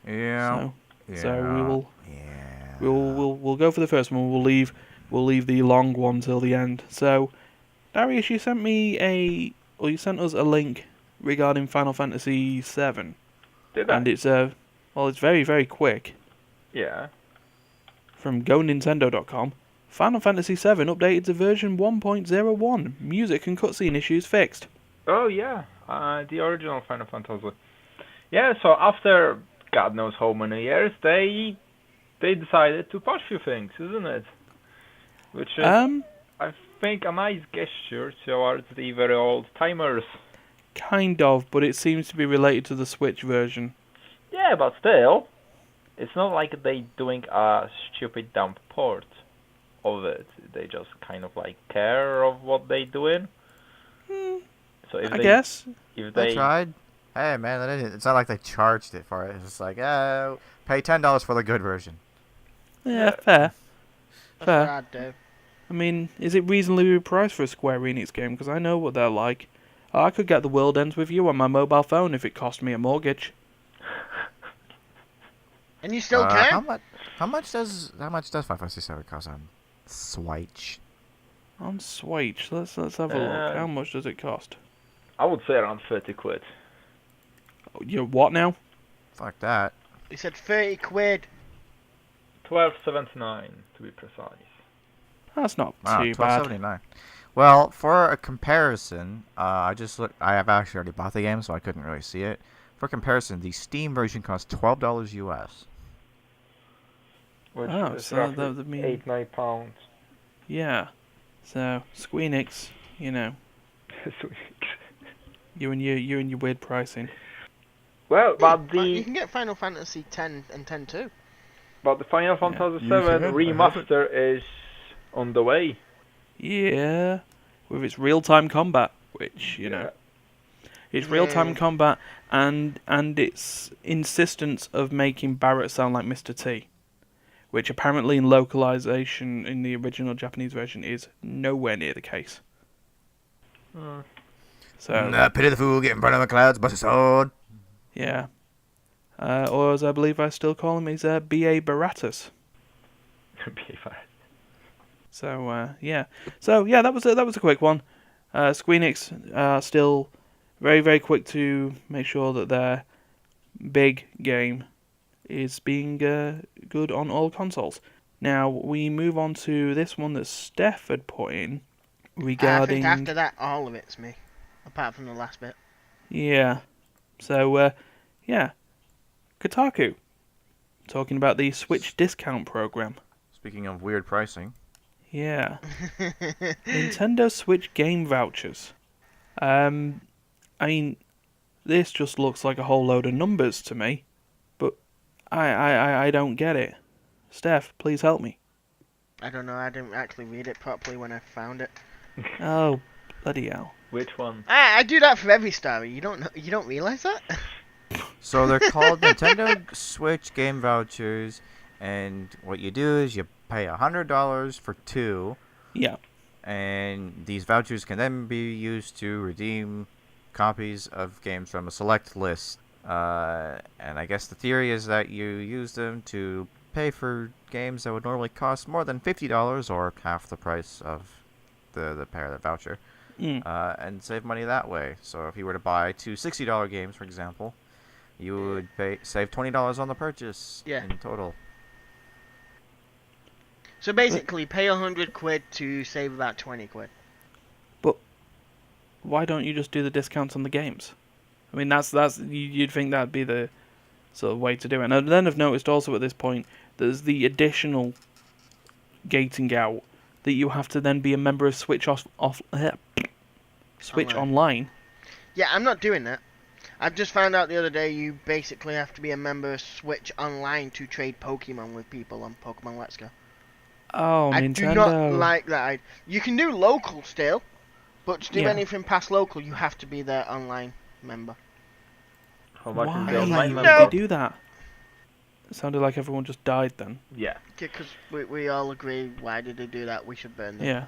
Yeah. So Yeah. we'll go for the first one. We'll leave the long one till the end. So, Dariusz, you sent us a link regarding Final Fantasy VII, Did I? and it's it's very, very quick. Yeah. From GoNintendo.com, Final Fantasy VII updated to version 1.01. Music and cutscene issues fixed. Oh yeah, the original Final Fantasy. Yeah, so after God knows how many years, they decided to patch a few things, isn't it? Which is, I think, a nice gesture towards the very old timers. Kind of, but it seems to be related to the Switch version. Yeah, but still, it's not like they doing a stupid dump port of it. They just kind of like care of what they doing. So if I guess. if They they tried. Hey man, it's not like they charged it for it. It's just like, pay $10 for the good version. Yeah, fair. That's Fair. what I'd do. I mean, is it reasonably priced for a Square Enix game? Because I know what they're like. I could get The World Ends With You on my mobile phone if it cost me a mortgage. And you still How can? much does Final Fantasy VII cost on Switch? On Switch, let's have a look. How much does it cost? I would say around 30 quid. Oh, you're what now? Fuck that. He said 30 quid. 12.79 to be precise. That's not Wow, too bad. $12.79. Well, for a comparison, I have actually already bought the game, so I couldn't really see it. For comparison, the Steam version costs $12 US. Which Oh, is so roughly that would mean- £8-9. Yeah. So Squeenix, you know, you and your weird pricing. Well, but You the can get Final Fantasy 10 and 10 too. Final Fantasy You VII can, I have remaster is on the way. Yeah, with its real-time combat, which you know, it's real-time Yeah. combat and its insistence of making Barrett sound like Mr. T, which apparently in localization in the original Japanese version is nowhere near the case. So Pity the fool getting burned on the clouds, bust his sword. yeah, or as I believe I still call him, he's B.A. Baratus. So yeah, that was a quick one. Squeenix still very, very quick to make sure that their big game is being good on all consoles. Now we move on to this one that Steph had put in regarding. I think after that, all of it's me, apart from the last bit. Yeah. So yeah, Kotaku talking about the Switch discount program. Speaking of weird pricing. Yeah. Nintendo Switch game vouchers. I mean, this just looks like a whole load of numbers to me, but I don't get it. Steph, please help me. I don't know. I didn't actually read it properly when I found it. Oh, bloody hell. Which one? I do that for every story. You don't realize that? So they're called Nintendo Switch game vouchers, and what you do is you pay $100 for 2. Yeah. And these vouchers can then be used to redeem copies of games from a select list. And I guess the theory is that you use them to pay for games that would normally cost more than $50 or half the price of the pair of the voucher, and save money that way. So if you were to buy 2 $60 games, for example, you would save $20 on the purchase in total. So basically, pay 100 quid to save about 20 quid. But why don't you just do the discounts on the games? I mean, that's you'd think that'd be the sort of way to do it. And then I've noticed also at this point there's the additional gating out that you have to then be a member of Switch Switch Online. Yeah, I'm not doing that. I've just found out the other day you basically have to be a member of Switch Online to trade Pokemon with people on Pokemon Let's Go. Oh, I Nintendo. do not like that. You can do local still, But to do Yeah. anything past local, you have to be their online member. How much is Why the online would No. they member? do that? It sounded like everyone just died then. Yeah. Because we all agree, why did they do that? We should burn them. Yeah.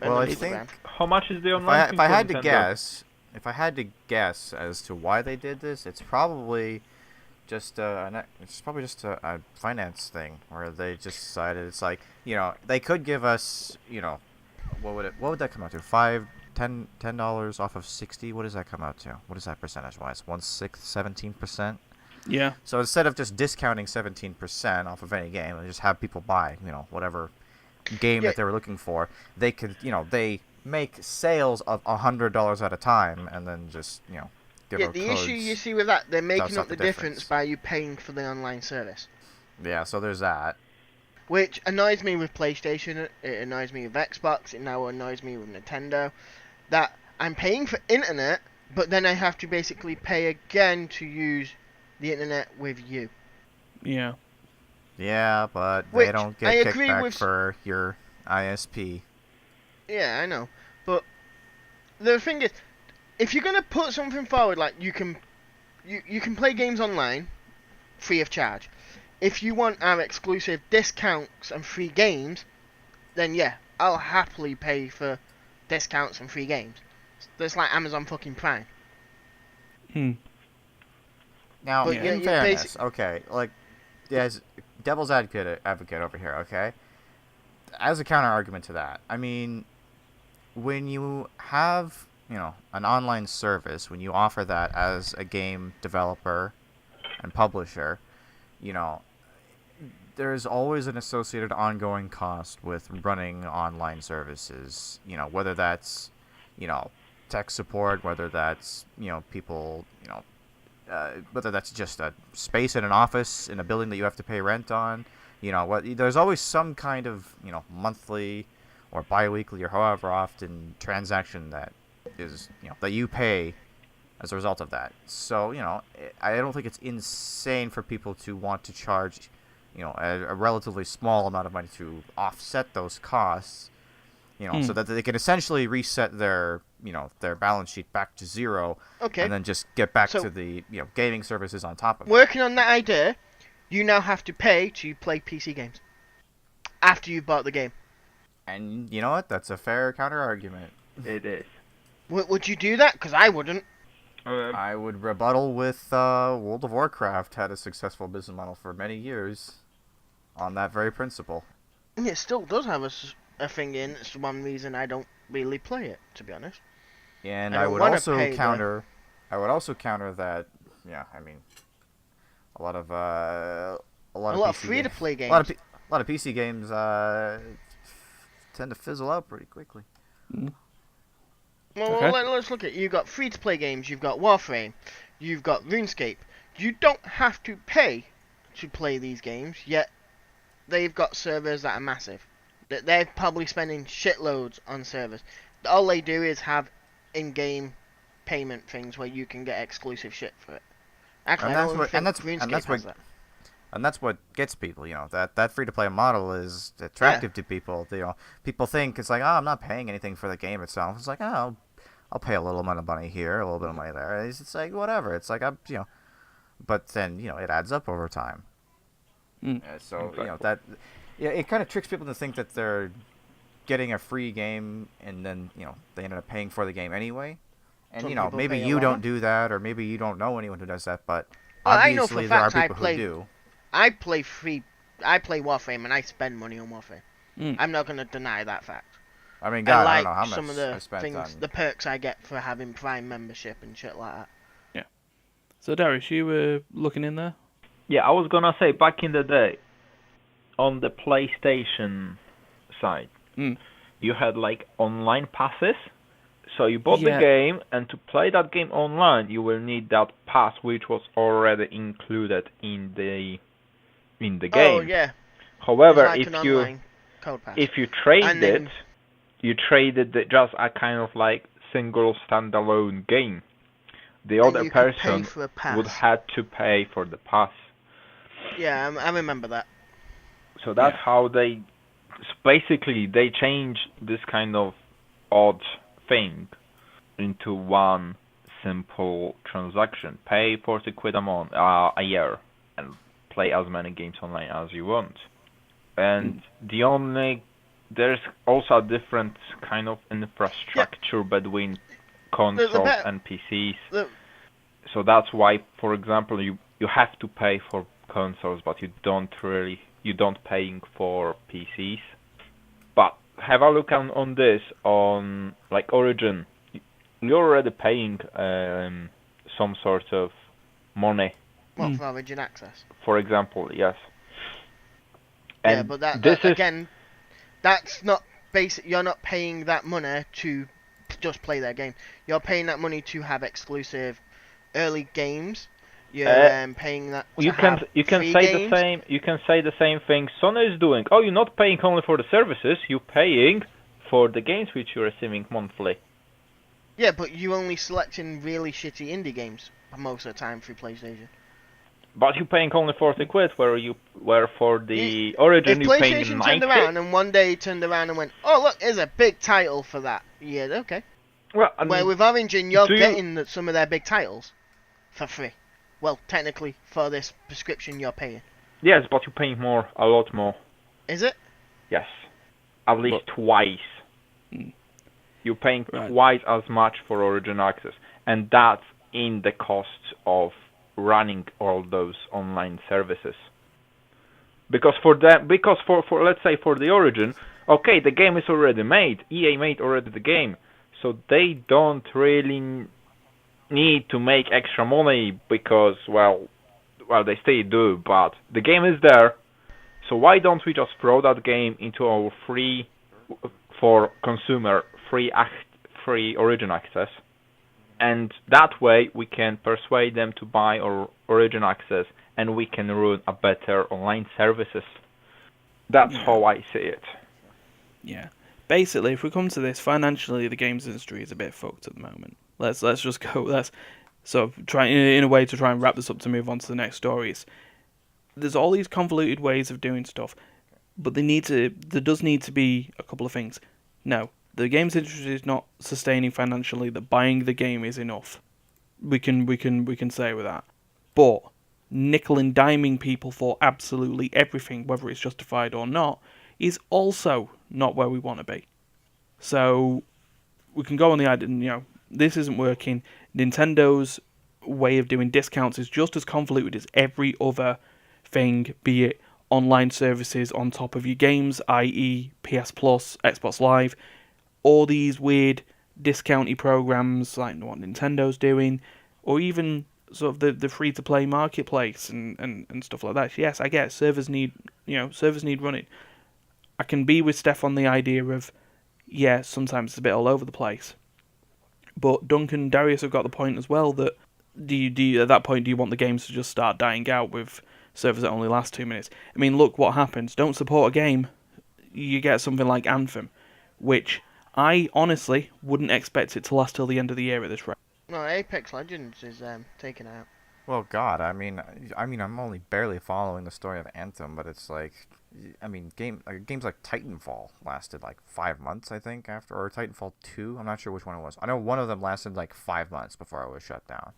Burn Well, them I to the think ground. How much is the if online thing I for had to Nintendo? guess, as to why they did this, it's probably just a finance thing where they just decided it's like, they could give us, what would that come out to? $10 off of 60. What does that come out to? What is that percentage wise? 1/6, 17%. Yeah. So instead of just discounting 17% off of any game and just have people buy, whatever game Yeah. that they were looking for, they could, they make sales of $100 at a time and then just, give Yeah, out the codes. issue you see with that, they're making off up the the difference difference. by you paying for the online service. Yeah, so there's that. Which annoys me with PlayStation, it annoys me with Xbox, it now annoys me with Nintendo. That I'm paying for internet, but then I have to basically pay again to use the internet with you. Yeah. Yeah, but Which, they don't I get agree kickback with- for your ISP. Yeah, I know. But the thing is, if you're gonna put something forward, like you can play games online free of charge. If you want our exclusive discounts and free games, then yeah, I'll happily pay for discounts and free games. That's like Amazon fucking Prime. Hmm. Now, But in you fairness, okay, like, as devil's advocate over here, okay? As a counter argument to that, I mean, when you have, an online service, when you offer that as a game developer and publisher, there's always an associated ongoing cost with running online services, whether that's, tech support, whether that's, people, whether that's just a space in an office in a building that you have to pay rent on, there's always some kind of, monthly or bi-weekly or however often transaction that is, that you pay as a result of that. So, I don't think it's insane for people to want to charge, a relatively small amount of money to offset those costs, so that they can essentially reset their, their balance sheet back to zero, Okay. and then just get back So- to the, gaming services on top of it. Working on that idea, you now have to pay to play PC games after you bought the game. And you know what? That's a fair counter argument. It is. Would you do that? Because I wouldn't. I would rebuttal with World of Warcraft had a successful business model for many years on that very principle. And it still does have a thing in. It's one reason I don't really play it, to be honest. And I I don't would wanna also pay the- counter. I would also counter that. Yeah, I mean, a lot of A lot of PC free-to-play games. A lot of PC games tend to fizzle out pretty quickly. Well, Okay. let's look at it. You've got free-to-play games, you've got Warframe, you've got RuneScape. You don't have to pay to play these games, yet they've got servers that are massive. They're probably spending shitloads on servers. All they do is have in-game payment things where you can get exclusive shit for it. Actually, And I that's don't what- think and that's- RuneScape and that's has what- that. And that's what gets people, that free-to-play model is attractive to people. People think it's like, oh, I'm not paying anything for the game itself. It's like, oh, I'll pay a little amount of money here, a little bit of money there. It's like, whatever. It's like, but then, it adds up over time. So, Exactly. it kind of tricks people to think that they're getting a free game and then, they ended up paying for the game anyway. And, Some people maybe pay a you lot. don't do that, or maybe you don't know anyone who does that, but Well, I know for obviously a there are fact I people play- who do. I play Warframe and I spend money on Warframe. Mm. I'm not going to deny that fact. I mean, I God, I like don't know how much some of I the spent things, on... the perks I get for having Prime membership and shit like that. So Dariusz, you were looking in there? Yeah, I was gonna say back in the day, on the PlayStation side, Mm. you had like online passes. So you bought Yeah. the game, and to play that game online, you will need that pass, which was already included in the game. Oh yeah, However, it's like an online code pass. if you trade And it, then- you traded just a kind of like single standalone game. The And other you could pay person for a pass. would have to pay for the pass. Yeah, I remember that. So that's Yeah. how they basically they change this kind of odd thing into one simple transaction. Pay 40 quid a year and play as many games online as you want. And there's also a different kind of infrastructure between consoles and PCs. So that's why, for example, you have to pay for consoles, but you don't paying for PCs. But have a look on this on like Origin. You're already paying some sort of money. What, for Origin Access? For example, yes. And yeah, but again, that's not basic. You're not paying that money to just play their game. You're paying that money to have exclusive early games. You're paying that. You can say games. the same. You can say the same thing Sony is doing. Oh, you're not paying only for the services. You're paying for the games which you're receiving monthly. Yeah, but you only selecting really shitty indie games most of the time through PlayStation. But you're paying only 40 quid, where for the Origin you're paying 90. If PlayStation turned around and one day turned around and went, oh look, here's a big title for that. Yeah, okay. Well, where with Origin, you're getting some of their big titles for free. Well, technically, for this prescription you're paying. Yes, but you're paying a lot more. Is it? Yes. At least twice. You're paying twice as much for Origin Access. And that's in the costs of running all those online services. Because for let's say for the Origin, okay, the game is already made. EA made already the game. So they don't really need to make extra money because, well, they still do, but the game is there. So why don't we just throw that game into our free, for consumer, free Origin Access? And that way we can persuade them to buy our Origin Access and we can run a better online services. That's how I see it. Yeah. Basically, if we come to this, financially the games industry is a bit fucked at the moment. Let's just go. Let's sort of try in a way to try and wrap this up to move on to the next stories. There's all these convoluted ways of doing stuff, but there does need to be a couple of things. No, the games industry is not sustaining financially. That buying the game is enough. We can say with that. But nickel and diming people for absolutely everything, whether it's justified or not, is also not where we want to be. So we can go on the idea, this isn't working. Nintendo way of doing discounts is just as convoluted as every other thing, be it online services on top of your games, i.e. PS Plus, Xbox Live, all these weird discounty programs like what Nintendo's doing, or even sort of the free-to-play marketplace and stuff like that. Yes, I get it. Servers need running. I can be with Steph on the idea of, sometimes it's a bit all over the place. But Duncan and Dariusz have got the point as well that do you at that point do you want the games to just start dying out with servers that only last 2 minutes? I mean, look what happens. Don't support a game, you get something like Anthem, which I honestly wouldn't expect it to last till the end of the year at this rate. No, Apex Legends is taken out. Well, God, I mean, I'm only barely following the story of Anthem, but it's like, games like Titanfall lasted like 5 months, I think, or Titanfall 2. I'm not sure which one it was. I know one of them lasted like 5 months before it was shut down.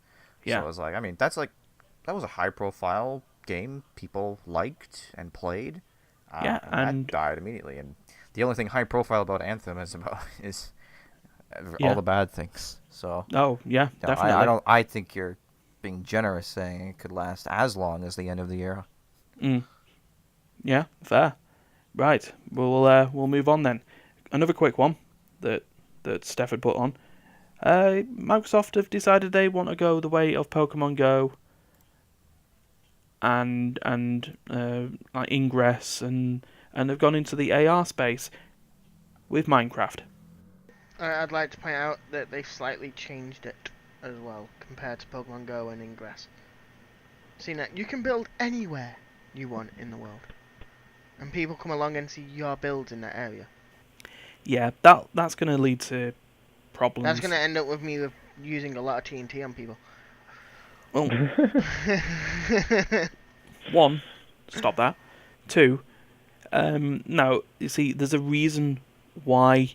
Yeah. So it was like, that was a high-profile game people liked and played. And that died immediately. And the only thing high-profile about Anthem is all the bad things. So. Oh yeah, definitely. I think you're being generous saying it could last as long as the end of the year. Yeah, fair. Right, we'll move on then. Another quick one that Steph had put on. Microsoft have decided they want to go the way of Pokemon Go and like Ingress and have gone into the AR space with Minecraft. I'd like to point out that they've slightly changed it as well compared to Pokemon Go and Ingress. See, now you can build anywhere you want in the world, and people come along and see your builds in that area. Yeah, that's going to lead to problems. That's going to end up with me using a lot of TNT on people. Well, one, stop that. Two, now you see, there's a reason why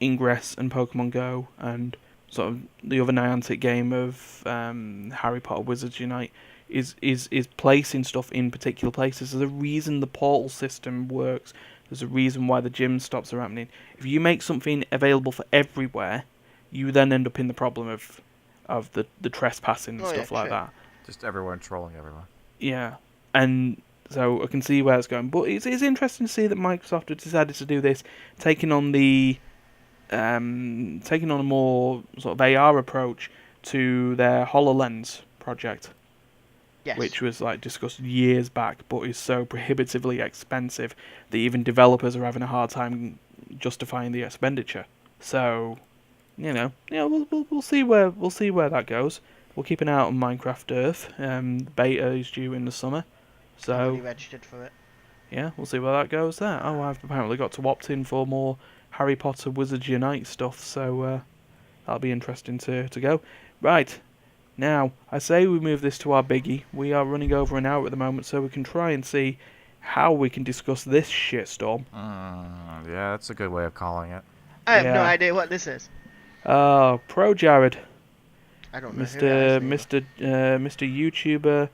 Ingress and Pokemon Go and sort of the other Niantic game of Harry Potter Wizards Unite is placing stuff in particular places. There's a reason the portal system works. There's a reason why the gym stops are happening. If you make something available for everywhere, you then end up in the problem of the trespassing and stuff like that. Just everyone trolling everyone. Yeah, and so I can see where it's going. But it's interesting to see that Microsoft have decided to do this, taking on a more sort of AR approach to their HoloLens project. Yes. Which was like discussed years back, but is so prohibitively expensive that even developers are having a hard time justifying the expenditure. So, we'll see where that goes. We'll keep an eye out on Minecraft Earth. Beta is due in the summer, I'm already so registered for it. yeah, we'll see where that goes there. Oh, I've apparently got to opt in for more Harry Potter Wizards Unite stuff, so that'll be interesting to go. Right. Now, I say we move this to our biggie. We are running over an hour at the moment, so we can try and see how we can discuss this shitstorm. Yeah, that's a good way of calling it. I have no Yeah. idea what this is. Oh, Pro Jared, I don't know who that is. Mr. YouTuber,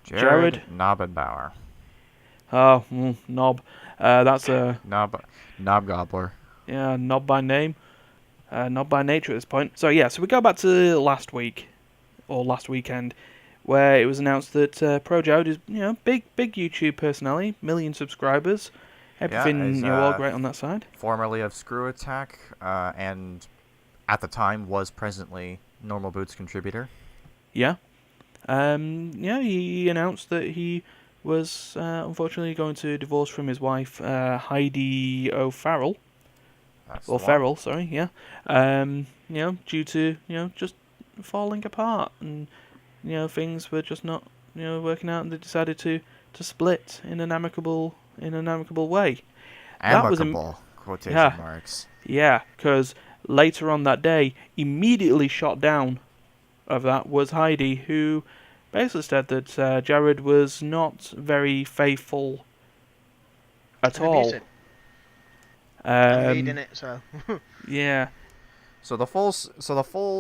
Jared Knobbenbauer. Oh, Knob. That's a Knob Gobbler. Knob by name. Not by nature at this point. So yeah, so we go back to last week, or last weekend, where it was announced that Pro Jared is, big YouTube personality, million subscribers, everything, all great on that side. Formerly of Screw Attack, and at the time was presently Normal Boots contributor. Yeah. He announced that he was unfortunately going to divorce from his wife, Heidi O'Farrell. Or Ferrell, sorry, yeah. Due to, just falling apart and, things were just not, working out, and they decided to split in an amicable way. Amicable, quotation marks. Yeah, because later on that day, immediately shot down of that was Heidi, who basically said that Jared was not very faithful at all. Abusive. I'm reading it, so. Yeah. So the full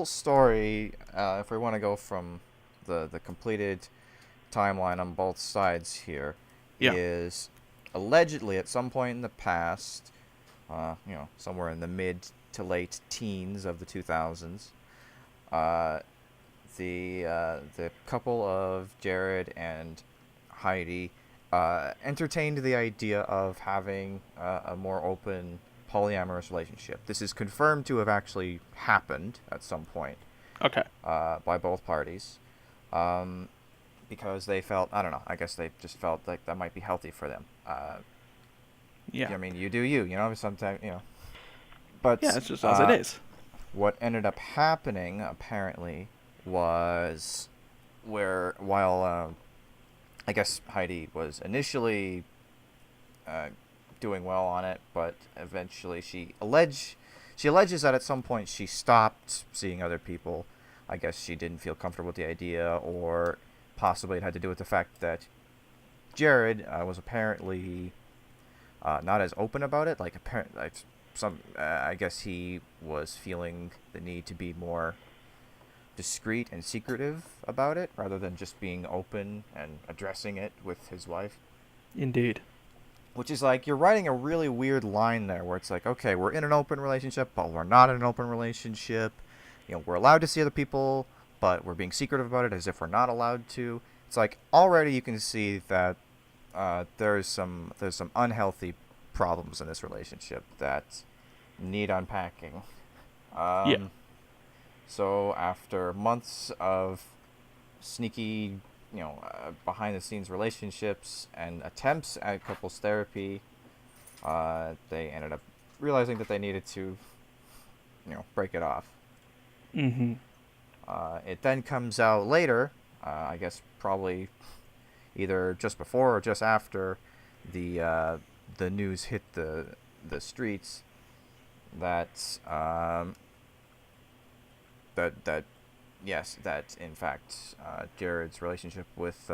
story, if we want to go from the completed timeline on both sides here, is allegedly at some point in the past, somewhere in the mid to late teens of the 2000s, the couple of Jared and Heidi entertained the idea of having a more open polyamorous relationship. This is confirmed to have actually happened at some point. Okay. By both parties. Because they felt, I don't know, I guess they just felt like that might be healthy for them. Yeah. I mean, you do you, sometimes, But yeah, it's just as it is. What ended up happening, apparently, was while I guess Heidi was initially doing well on it, but eventually she alleges that at some point she stopped seeing other people. I guess she didn't feel comfortable with the idea, or possibly it had to do with the fact that Jared was apparently not as open about it. I guess he was feeling the need to be more discreet and secretive about it, rather than just being open and addressing it with his wife. Indeed. Which is like, you're writing a really weird line there, where it's like, okay, we're in an open relationship, but we're not in an open relationship. We're allowed to see other people, but we're being secretive about it as if we're not allowed to. It's like, already you can see that there's some unhealthy problems in this relationship that need unpacking. So after months of sneaky, behind-the-scenes relationships and attempts at couples therapy, they ended up realizing that they needed to, break it off. Mm-hmm. It then comes out later, I guess probably either just before or just after the news hit the streets, that that in fact Jared's relationship with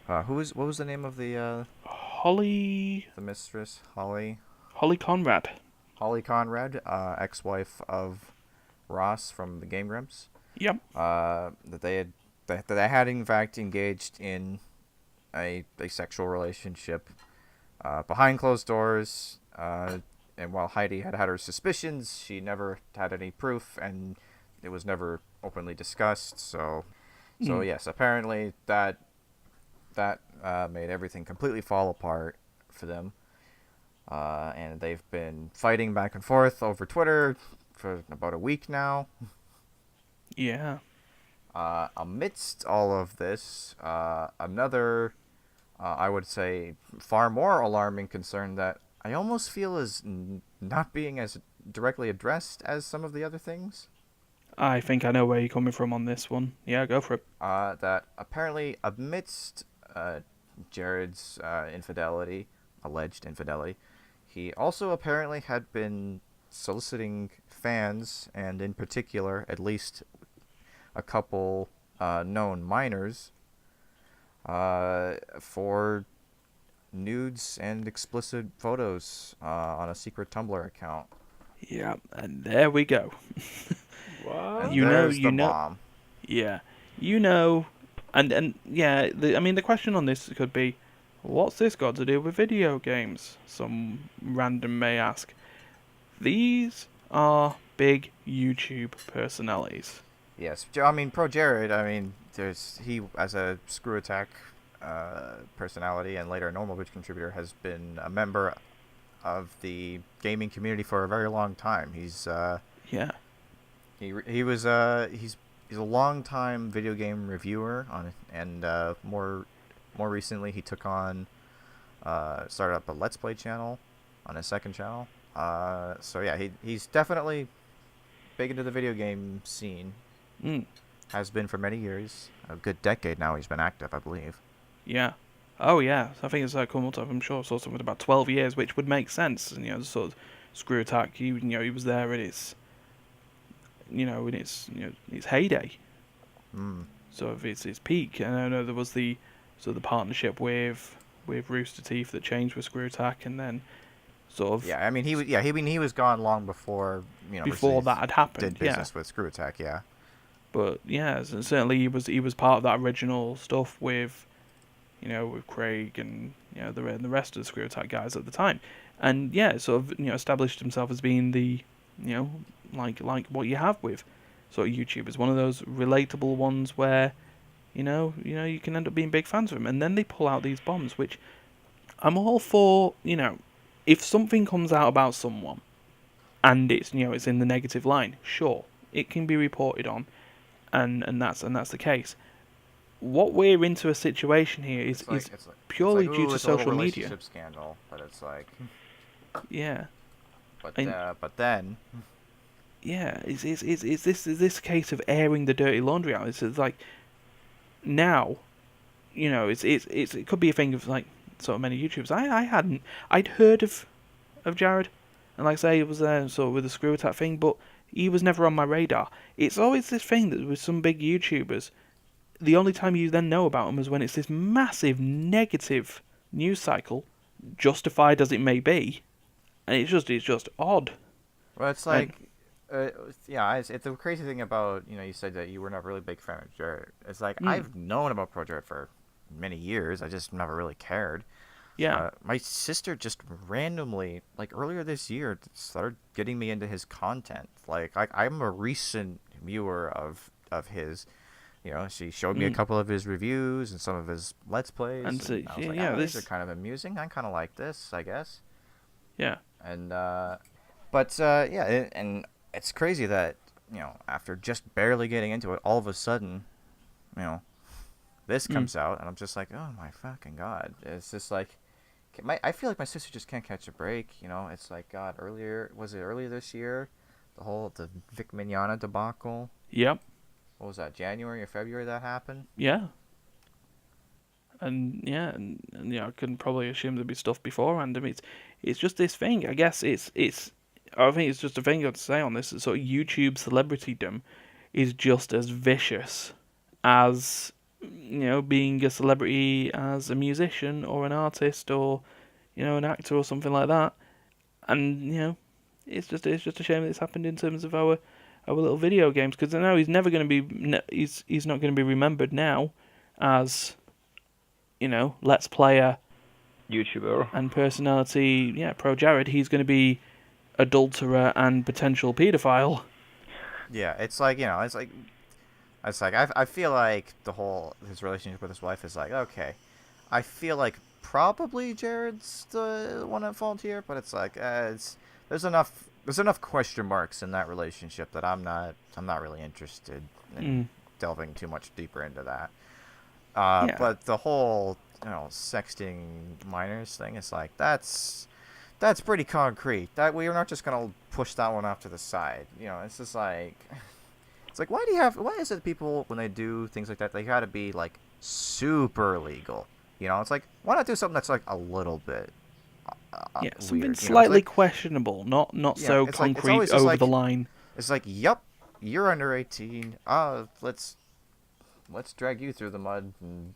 what was the name of the Holly mistress? Holly Conrad. Holly Conrad, ex-wife of Ross from the Game Grumps. Yep. That they had in fact engaged in a sexual relationship behind closed doors. And while Heidi had her suspicions, she never had any proof, and it was never openly discussed. So yes, apparently that made everything completely fall apart for them. And they've been fighting back and forth over Twitter for about a week now. Yeah. Amidst all of this, another, I would say, far more alarming concern that I almost feel is not being as directly addressed as some of the other things. I think I know where you're coming from on this one. Yeah, go for it. That apparently amidst Jared's alleged infidelity, he also apparently had been soliciting fans, and in particular, at least a couple known minors, for nudes and explicit photos on a secret Tumblr account. Yeah, and there we go. What? And You know, there's you the know- bomb. Yeah, and yeah. The question on this could be, what's this got to do with video games? Some random may ask. These are big YouTube personalities. Yes, I mean, Pro Jared, I mean, he, as a Screw Attack personality and later a Normal Bitch contributor, has been a member of the gaming community for a very long time. He's Yeah. he's a long-time video game reviewer and more recently he took on started up a Let's Play channel on his second channel. So yeah, he's definitely big into the video game scene. Has been for many years. A good decade now he's been active, I believe. Yeah. Oh yeah. I think it's come up. I'm sure I saw something about 12 years, which would make sense. And, sort of Screw Attack. He was there in its its heyday. So of its peak. And I know there was the partnership with Rooster Teeth that changed with Screw Attack, and then sort of Yeah, I mean he was gone long before before that had happened. did business with Screw Attack. Yeah. But yeah, certainly he was part of that original stuff with Craig and the rest of the Screw Attack guys at the time, and yeah, sort of established himself as being the like what you have with sort of YouTubers, one of those relatable ones where you can end up being big fans of him, and then they pull out these bombs, which I'm all for. If something comes out about someone and it's it's in the negative line, sure, it can be reported on. And that's the case. What we're into a situation here is purely due to social media. Relationship scandal, but it's like Yeah. but then Yeah, is this case of airing the dirty laundry out? It's like now, it could be a thing of like sort of many YouTubers. I'd heard of Jared, and like I say, it was there sort of with the Screw Attack thing, but he was never on my radar. It's always this thing that with some big YouTubers, the only time you then know about them is when it's this massive negative news cycle, justified as it may be, and it's just odd. well, it's like it's a crazy thing about you said that you were not really a big fan of Jared. It's like I've known about Pro Jared for many years. I just never really cared. Yeah. My sister just randomly, like earlier this year, started getting me into his content. Like I'm a recent viewer of his. She showed me a couple of his reviews and some of his Let's Plays. And so, I was like, these are kind of amusing. I kind of like this, I guess. Yeah. And and it's crazy that after just barely getting into it, all of a sudden, this comes out, and I'm just like, oh my fucking god! It's just like, I feel like my sister just can't catch a break. It's like, God, earlier this year, the Vic Mignogna debacle. Yep. What was that? January or February that happened? Yeah. And I can probably assume there'd be stuff beforehand. I mean, it's just this thing. I guess I think it's just a thing I've to say on this. Sort of YouTube celebritydom is just as vicious as being a celebrity as a musician or an artist or an actor or something like that. And it's just a shame that it's happened in terms of our little video games, because I know he's never going to be he's not going to be remembered now as, Let's Player YouTuber. and personality. Yeah, Pro Jared. He's going to be adulterer and potential paedophile. Yeah, it's like I feel like his relationship with his wife is like, okay, I feel like probably Jared's the one at fault here, but it's like there's enough question marks in that relationship that I'm not really interested in delving too much deeper into that. Yeah. But the whole sexting minors thing is like that's pretty concrete. That we're not just gonna push that one off to the side. It's just like it's like why is it people when they do things like that they gotta be like super illegal? It's like why not do something that's like a little bit something weird, slightly questionable, not so it's like, it's concrete always just over like, the line. It's like, yep, you're under 18. Let's drag you through the mud and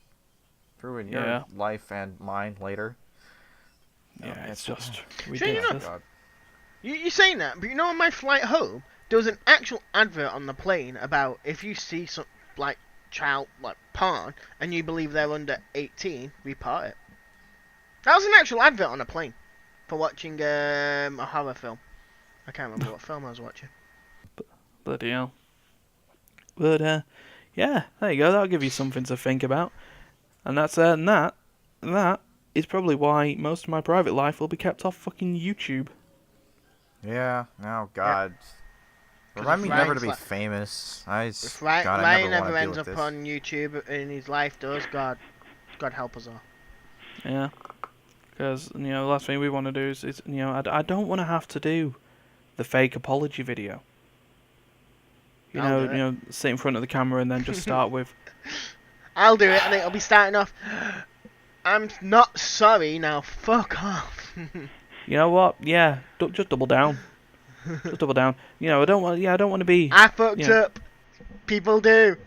ruin your life and mine later. Yeah, it's just Sure, ridiculous. You're saying that, but on my flight home, there was an actual advert on the plane about if you see some child porn and you believe they're under 18, report it. That was an actual advert on a plane for watching a horror film. I can't remember what film I was watching. Bloody hell. But yeah, there you go. That'll give you something to think about. And that is probably why most of my private life will be kept off fucking YouTube. Yeah. Oh God. Remind me never to be famous. If Ryan ever ends up on YouTube in his life, does God help us all. Yeah. Because the last thing we want to do is I don't want to have to do the fake apology video. Sit in front of the camera and then just start with. I'll do it, and it'll be starting off. I'm not sorry now. Fuck off. You know what? Yeah, just double down. Just double down. I don't want to be. I fucked up. People do.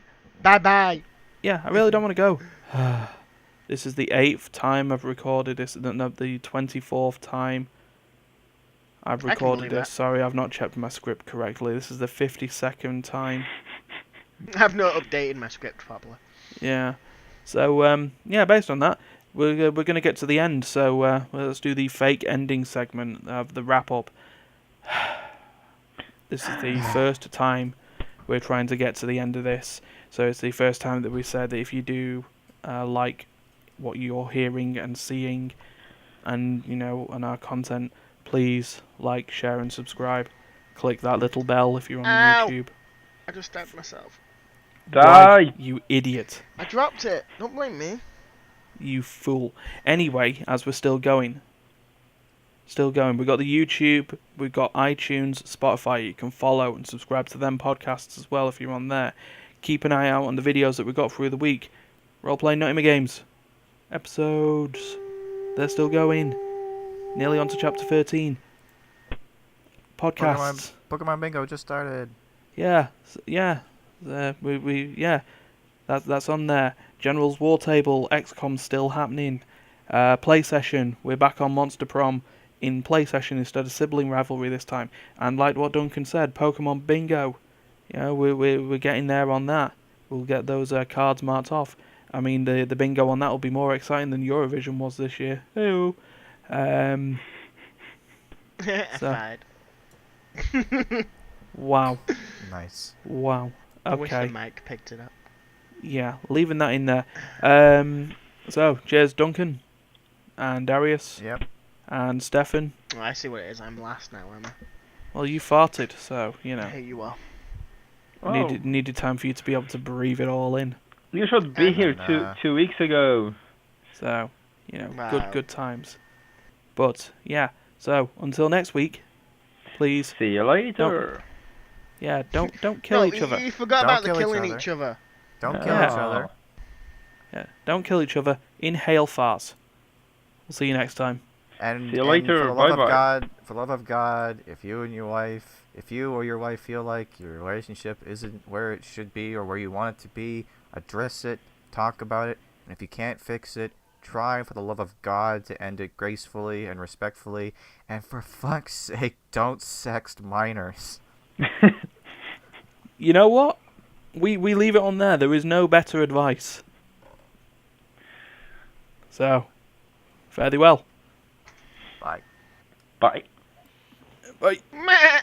Bye bye. Yeah, I really don't want to go. This is the 8th time I've recorded this. No, the 24th time I've recorded this. Sorry, I've not checked my script correctly. This is the 52nd time. I've not updated my script properly. Yeah. So, based on that, we're going to get to the end. So, let's do the fake ending segment of the wrap-up. This is the first time we're trying to get to the end of this. So, it's the first time that we said that if you do like what you're hearing and seeing and, on our content, please like, share, and subscribe. Click that little bell if you're on YouTube. I just stabbed myself. Die! Why, you idiot. I dropped it. Don't blame me. You fool. Anyway, as we're still going. We've got the YouTube, we've got iTunes, Spotify. You can follow and subscribe to them podcasts as well if you're on there. Keep an eye out on the videos that we got through the week. Role-playing Nottingham Games episodes. They're still going. Nearly on to chapter 13. Podcasts. Pokemon Bingo just started. Yeah. That's on there. General's War Table, XCOM still happening. Play session. We're back on Monster Prom in play session instead of sibling rivalry this time. And like what Duncan said, Pokemon Bingo. We're getting there on that. We'll get those cards marked off. I mean, the bingo on that will be more exciting than Eurovision was this year. Hey-o. Wow. Nice. Wow. Okay. I wish the mic picked it up. Yeah, leaving that in there. So, cheers, Duncan and Dariusz. Yep. And Stefan. Oh, I see what it is. I'm last now, am I? Well, you farted, so Here you are. Needed time for you to be able to breathe it all in. You should be here two weeks ago. So, Wow. good times. But yeah. So until next week, please. See you later. Don't kill each other. You forgot Don't about the kill killing each other. each other. Don't kill each other. Yeah, don't kill each other. Inhale farts. We'll see you next time. And, see you later. For the love Bye-bye. of God, for the love of God, if you or your wife feel like your relationship isn't where it should be or where you want it to be, address it, talk about it, and if you can't fix it, try for the love of God to end it gracefully and respectfully, and for fuck's sake, don't sext minors. You know what? We leave it on there. There is no better advice. So, fare thee well. Bye. Bye. Bye. Meh.